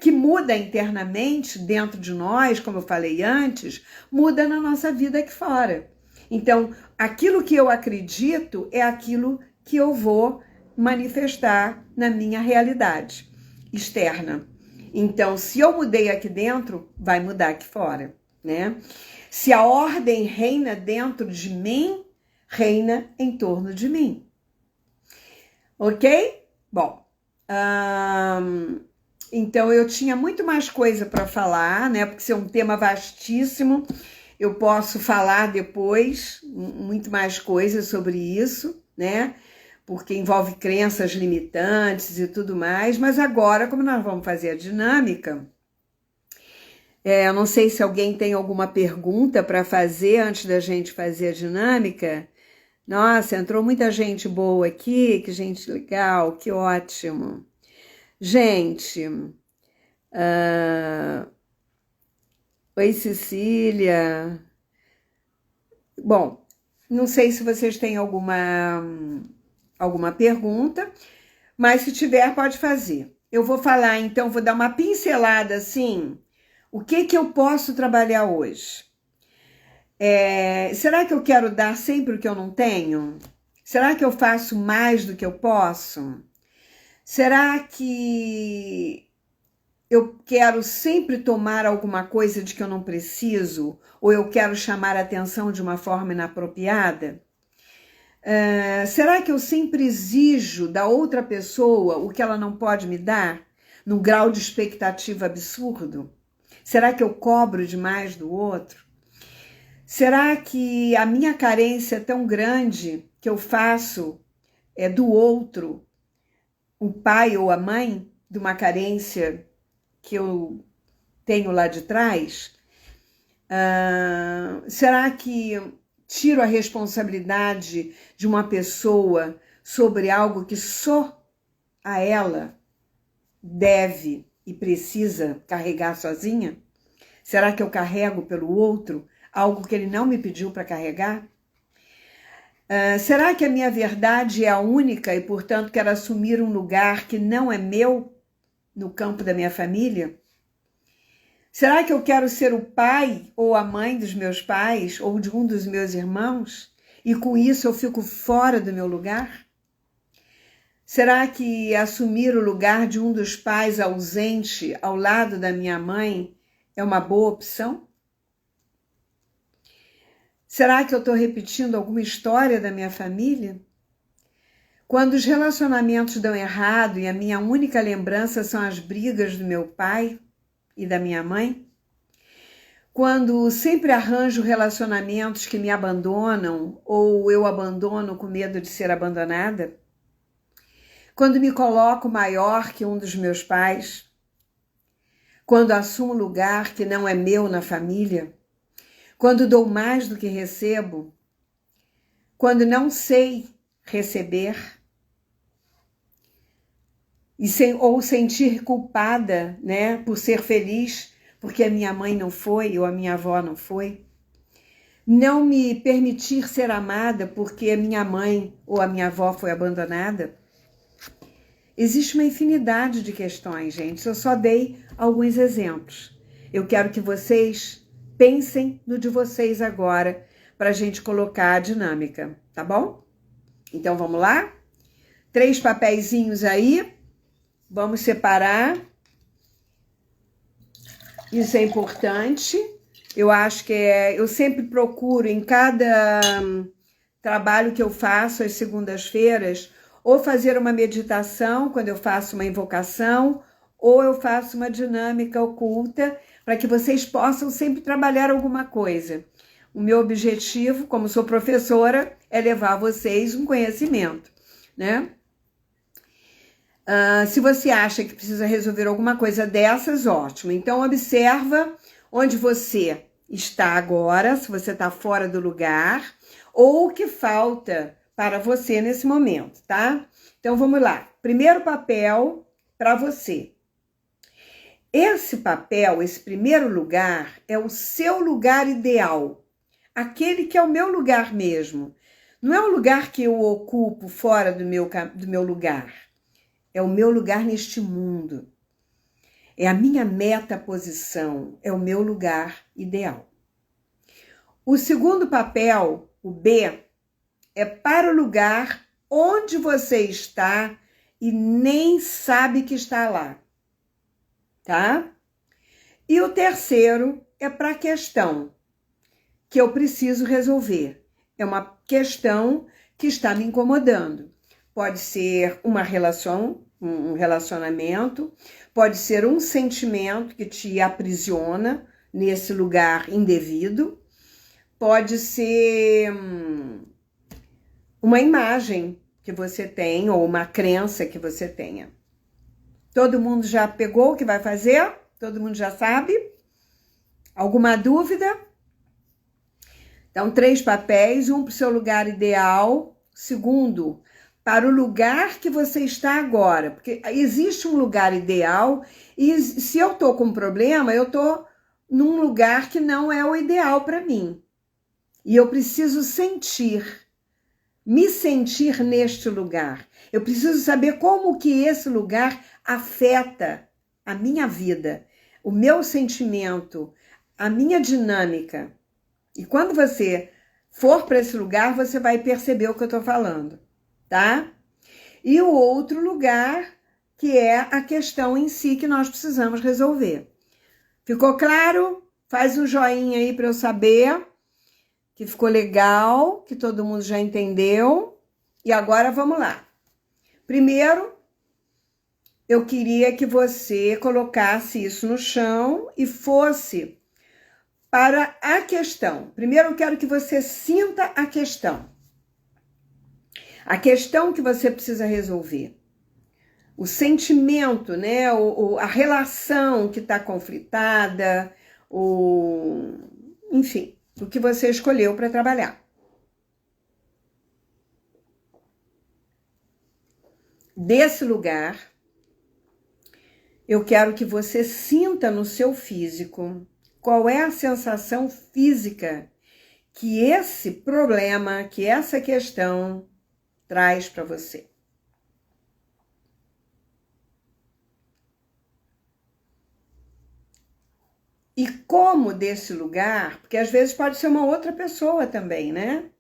que muda internamente dentro de nós, como eu falei antes, muda na nossa vida aqui fora. Então, aquilo que eu acredito é aquilo que eu vou manifestar na minha realidade externa. Então, se eu mudei aqui dentro, vai mudar aqui fora, né? Se a ordem reina dentro de mim, reina em torno de mim. Ok? Bom, então eu tinha muito mais coisa para falar, né? Porque isso é um tema vastíssimo. Eu posso falar depois muito mais coisas sobre isso, né? Porque envolve crenças limitantes e tudo mais. Mas agora, como nós vamos fazer a dinâmica, eu não sei se alguém tem alguma pergunta para fazer antes da gente fazer a dinâmica. Nossa, entrou muita gente boa aqui, que gente legal, que ótimo. Gente, Oi, Cecília. Bom, não sei se vocês têm alguma pergunta, mas se tiver, pode fazer. Eu vou falar, então, vou dar uma pincelada assim, o que eu posso trabalhar hoje? Será que eu quero dar sempre o que eu não tenho? Será que eu faço mais do que eu posso? Será que eu quero sempre tomar alguma coisa de que eu não preciso? Ou eu quero chamar a atenção de uma forma inapropriada? Será que eu sempre exijo da outra pessoa o que ela não pode me dar? Num grau de expectativa absurdo? Será que eu cobro demais do outro? Será que a minha carência é tão grande que eu faço do outro o pai ou a mãe de uma carência que eu tenho lá de trás? Será que tiro a responsabilidade de uma pessoa sobre algo que só a ela deve e precisa carregar sozinha? Será que eu carrego pelo outro algo que ele não me pediu para carregar? Será que a minha verdade é a única e, portanto, quero assumir um lugar que não é meu no campo da minha família? Será que eu quero ser o pai ou a mãe dos meus pais ou de um dos meus irmãos e com isso eu fico fora do meu lugar? Será que assumir o lugar de um dos pais ausente ao lado da minha mãe é uma boa opção? Será que eu estou repetindo alguma história da minha família? Quando os relacionamentos dão errado e a minha única lembrança são as brigas do meu pai e da minha mãe? Quando sempre arranjo relacionamentos que me abandonam ou eu abandono com medo de ser abandonada? Quando me coloco maior que um dos meus pais? Quando assumo lugar que não é meu na família? Quando dou mais do que recebo? Quando não sei receber? Ou sentir culpada, né, por ser feliz porque a minha mãe não foi ou a minha avó não foi? Não me permitir ser amada porque a minha mãe ou a minha avó foi abandonada? Existe uma infinidade de questões, gente. Eu só dei alguns exemplos. Eu quero que vocês pensem no de vocês agora para a gente colocar a dinâmica, tá bom? Então vamos lá? 3 papeizinhos aí. Vamos separar. Isso é importante. Eu acho que eu sempre procuro em cada trabalho que eu faço às segundas-feiras, ou fazer uma meditação quando eu faço uma invocação, ou eu faço uma dinâmica oculta, para que vocês possam sempre trabalhar alguma coisa. O meu objetivo, como sou professora, é levar a vocês um conhecimento, né? Se você acha que precisa resolver alguma coisa dessas, ótimo. Então, observa onde você está agora, se você está fora do lugar, ou o que falta para você nesse momento, tá? Então, vamos lá. Primeiro papel para você. Esse papel, esse primeiro lugar, é o seu lugar ideal. Aquele que é o meu lugar mesmo. Não é um lugar que eu ocupo fora do meu lugar. É o meu lugar neste mundo. É a minha meta-posição. É o meu lugar ideal. O segundo papel, o B, é para o lugar onde você está e nem sabe que está lá. Tá? E o terceiro é para a questão que eu preciso resolver. É uma questão que está me incomodando. Pode ser uma relação, um relacionamento, pode ser um sentimento que te aprisiona nesse lugar indevido, pode ser uma imagem que você tem ou uma crença que você tenha. Todo mundo já pegou o que vai fazer? Todo mundo já sabe? Alguma dúvida? Então, 3 papéis, um para o seu lugar ideal, segundo, para o lugar que você está agora, porque existe um lugar ideal e se eu estou com um problema, eu estou num lugar que não é o ideal para mim. E eu preciso me sentir neste lugar. Eu preciso saber como que esse lugar afeta a minha vida, o meu sentimento, a minha dinâmica. E quando você for para esse lugar, você vai perceber o que eu estou falando, tá? E o outro lugar, que é a questão em si que nós precisamos resolver. Ficou claro? Faz um joinha aí para eu saber que ficou legal, que todo mundo já entendeu. E agora vamos lá. Primeiro, eu queria que você colocasse isso no chão e fosse para a questão. Primeiro, eu quero que você sinta a questão. A questão que você precisa resolver. O sentimento, né? A relação que está conflitada, enfim, o que você escolheu para trabalhar. Desse lugar, eu quero que você sinta no seu físico qual é a sensação física que esse problema, que essa questão traz para você. E como desse lugar, porque às vezes pode ser uma outra pessoa também, né?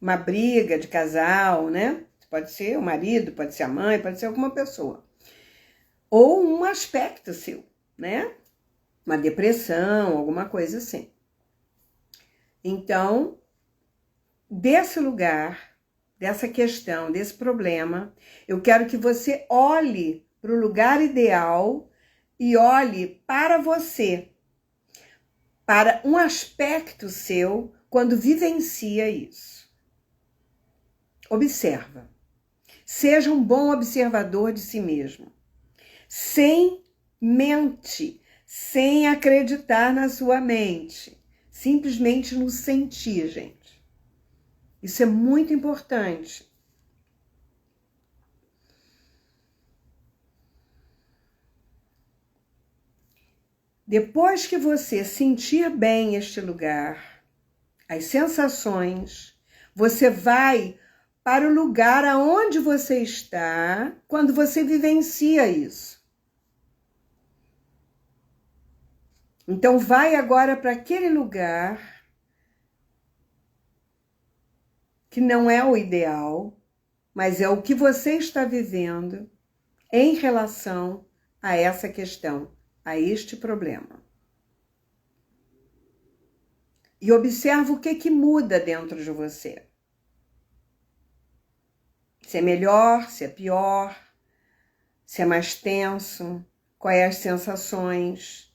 Uma briga de casal, né? Pode ser o marido, pode ser a mãe, pode ser alguma pessoa. Ou um aspecto seu, né? Uma depressão, alguma coisa assim. Então, desse lugar, dessa questão, desse problema, eu quero que você olhe para o lugar ideal e olhe para você, para um aspecto seu quando vivencia isso. Observa. Seja um bom observador de si mesmo. Sem mente, sem acreditar na sua mente. Simplesmente no sentir, gente. Isso é muito importante. Depois que você sentir bem este lugar, as sensações, você vai para o lugar aonde você está quando você vivencia isso. Então, vai agora para aquele lugar que não é o ideal, mas é o que você está vivendo em relação a essa questão, a este problema. E observa o que muda dentro de você. Se é melhor, se é pior, se é mais tenso, quais as sensações.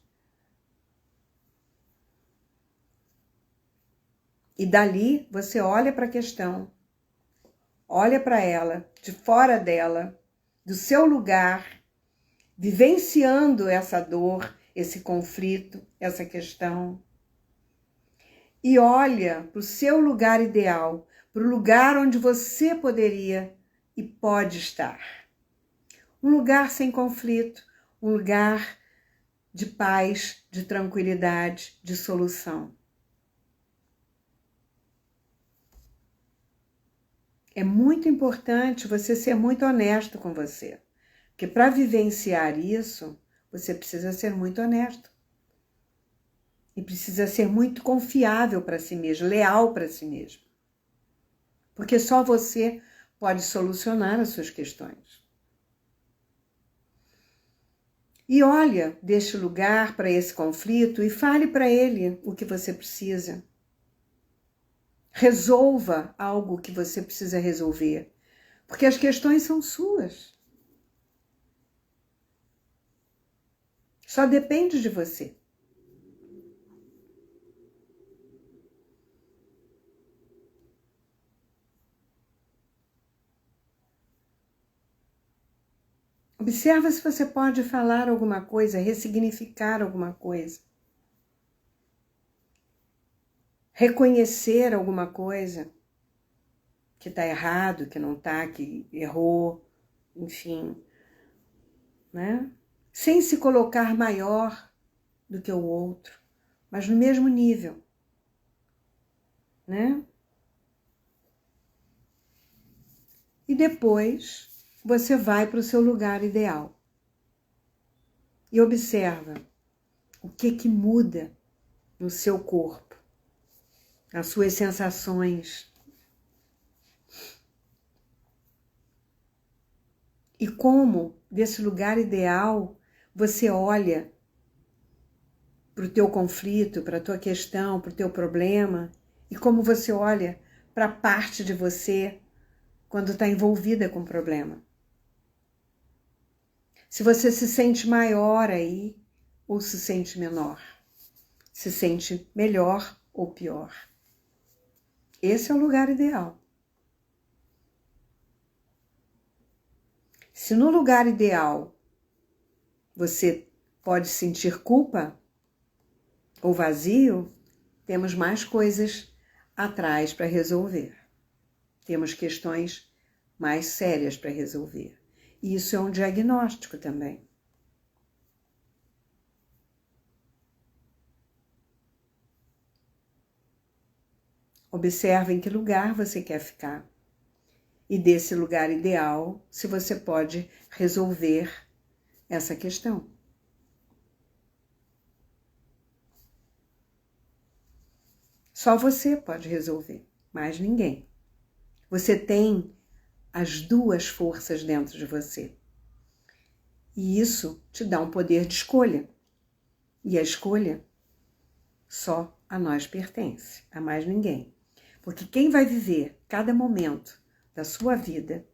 E dali você olha para a questão, olha para ela, de fora dela, do seu lugar, vivenciando essa dor, esse conflito, essa questão. E olha para o seu lugar ideal, para o lugar onde você poderia e pode estar. Um lugar sem conflito, um lugar de paz, de tranquilidade, de solução. É muito importante você ser muito honesto com você, porque para vivenciar isso, você precisa ser muito honesto. E precisa ser muito confiável para si mesmo, leal para si mesmo. Porque só você pode solucionar as suas questões. E olha deste lugar para esse conflito e fale para ele o que você precisa. Resolva algo que você precisa resolver, porque as questões são suas. Só depende de você. Observa se você pode falar alguma coisa, ressignificar alguma coisa. Reconhecer alguma coisa que está errado, que não está, que errou, enfim, né? Sem se colocar maior do que o outro, mas no mesmo nível, né? E depois você vai para o seu lugar ideal e observa o que muda no seu corpo, as suas sensações. E como, desse lugar ideal, você olha para o teu conflito, para a tua questão, para o teu problema, e como você olha para a parte de você quando está envolvida com o problema. Se você se sente maior aí, ou se sente menor. Se sente melhor ou pior. Esse é o lugar ideal. Se no lugar ideal você pode sentir culpa ou vazio, temos mais coisas atrás para resolver. Temos questões mais sérias para resolver. E isso é um diagnóstico também. Observe em que lugar você quer ficar. E desse lugar ideal, se você pode resolver essa questão. Só você pode resolver, mais ninguém. Você tem as duas forças dentro de você. E isso te dá um poder de escolha. E a escolha só a nós pertence, a mais ninguém. Porque quem vai viver cada momento da sua vida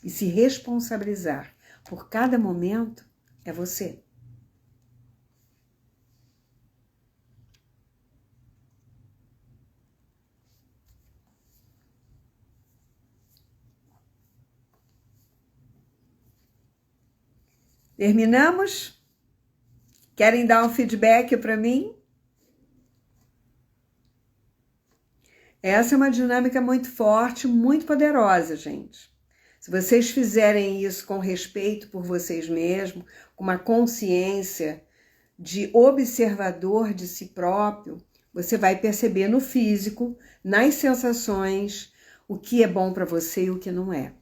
e se responsabilizar por cada momento é você. Terminamos? Querem dar um feedback para mim? Essa é uma dinâmica muito forte, muito poderosa, gente. Se vocês fizerem isso com respeito por vocês mesmos, com uma consciência de observador de si próprio, você vai perceber no físico, nas sensações, o que é bom para você e o que não é.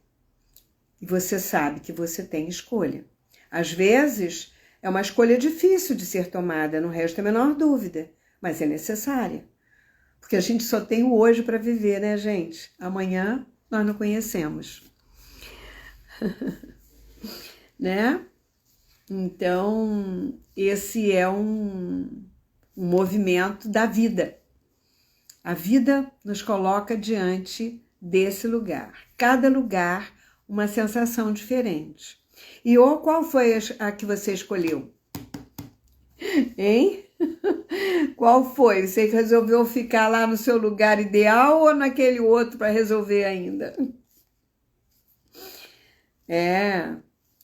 E você sabe que você tem escolha. Às vezes, é uma escolha difícil de ser tomada, não resta a menor dúvida, mas é necessária. Porque a gente só tem o hoje para viver, né, gente? Amanhã nós não conhecemos. Né? Então, esse é um movimento da vida. A vida nos coloca diante desse lugar. Cada lugar, uma sensação diferente. E qual foi a que você escolheu? Hein? Qual foi? Você resolveu ficar lá no seu lugar ideal ou naquele outro para resolver ainda?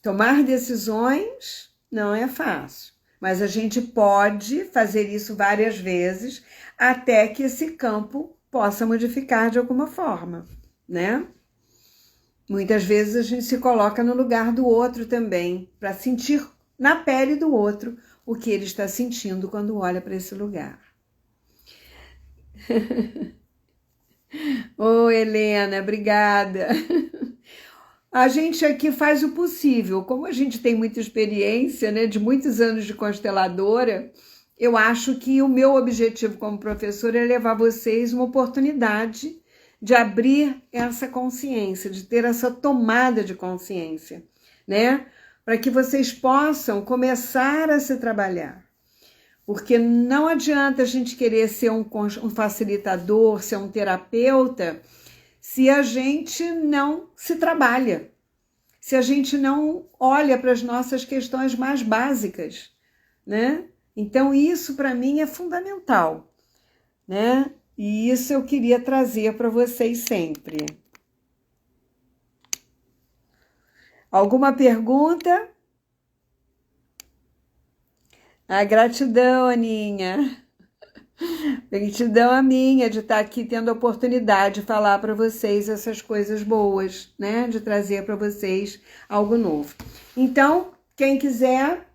Tomar decisões não é fácil, mas a gente pode fazer isso várias vezes até que esse campo possa modificar de alguma forma, né? Muitas vezes a gente se coloca no lugar do outro também, para sentir na pele do outro o que ele está sentindo quando olha para esse lugar. Ô, Helena, obrigada. A gente aqui faz o possível. Como a gente tem muita experiência, né, de muitos anos de consteladora, eu acho que o meu objetivo como professora é levar vocês uma oportunidade de abrir essa consciência, de ter essa tomada de consciência, né? Para que vocês possam começar a se trabalhar. Porque não adianta a gente querer ser um facilitador, ser um terapeuta, se a gente não se trabalha, se a gente não olha para as nossas questões mais básicas, né? Então, isso para mim é fundamental, né? E isso eu queria trazer para vocês sempre. Alguma pergunta? Gratidão, Aninha. Gratidão a minha de estar aqui tendo a oportunidade de falar para vocês essas coisas boas, né? De trazer para vocês algo novo. Então, quem quiser,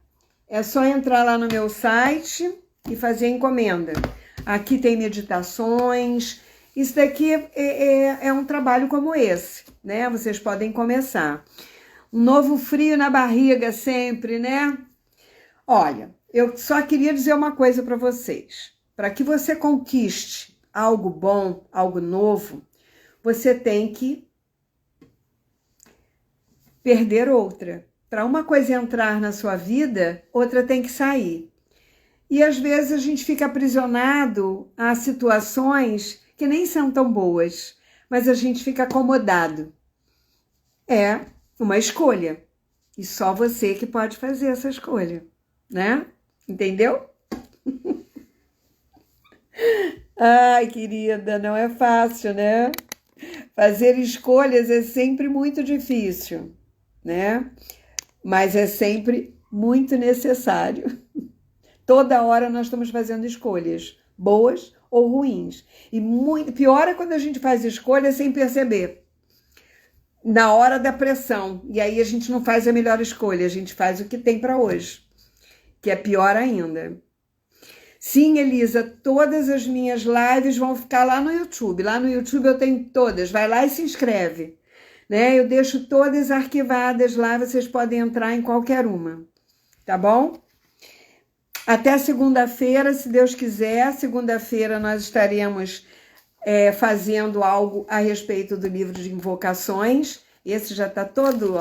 é só entrar lá no meu site, e fazer encomenda. Aqui tem meditações. Isso daqui é um trabalho como esse, né? Vocês podem começar. Um novo frio na barriga sempre, né? Olha, eu só queria dizer uma coisa para vocês. Para que você conquiste algo bom, algo novo, você tem que perder outra. Para uma coisa entrar na sua vida, outra tem que sair. E às vezes a gente fica aprisionado a situações que nem são tão boas, mas a gente fica acomodado. É uma escolha. E só você que pode fazer essa escolha, né? Entendeu? Ai, querida, não é fácil, né? Fazer escolhas é sempre muito difícil, né? Mas é sempre muito necessário. Toda hora nós estamos fazendo escolhas, boas ou ruins. E muito pior é quando a gente faz escolhas sem perceber. Na hora da pressão. E aí a gente não faz a melhor escolha, a gente faz o que tem para hoje, que é pior ainda. Sim, Elisa, todas as minhas lives vão ficar lá no YouTube. Lá no YouTube eu tenho todas. Vai lá e se inscreve, né? Eu deixo todas arquivadas lá, vocês podem entrar em qualquer uma, tá bom? Até segunda-feira, se Deus quiser. Segunda-feira nós estaremos fazendo algo a respeito do livro de invocações. Esse já está todo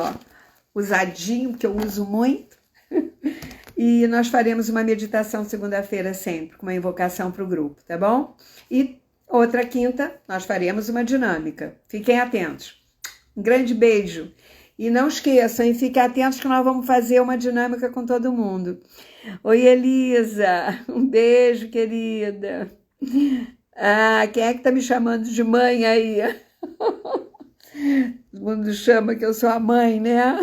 usadinho, porque eu uso muito. E nós faremos uma meditação segunda-feira sempre, com uma invocação para o grupo, tá bom? E outra quinta, nós faremos uma dinâmica. Fiquem atentos. Um grande beijo. E não esqueçam, e fiquem atentos que nós vamos fazer uma dinâmica com todo mundo. Oi, Elisa. Um beijo, querida. Ah, quem é que tá me chamando de mãe aí? Todo mundo chama que eu sou a mãe, né?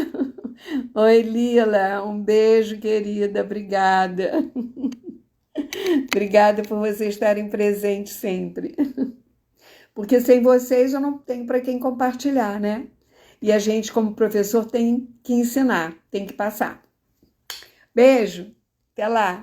Oi, Lila, um beijo, querida, obrigada. Obrigada por vocês estarem presentes sempre. Porque sem vocês eu não tenho para quem compartilhar, né? E a gente, como professor, tem que ensinar, tem que passar. Beijo, até lá.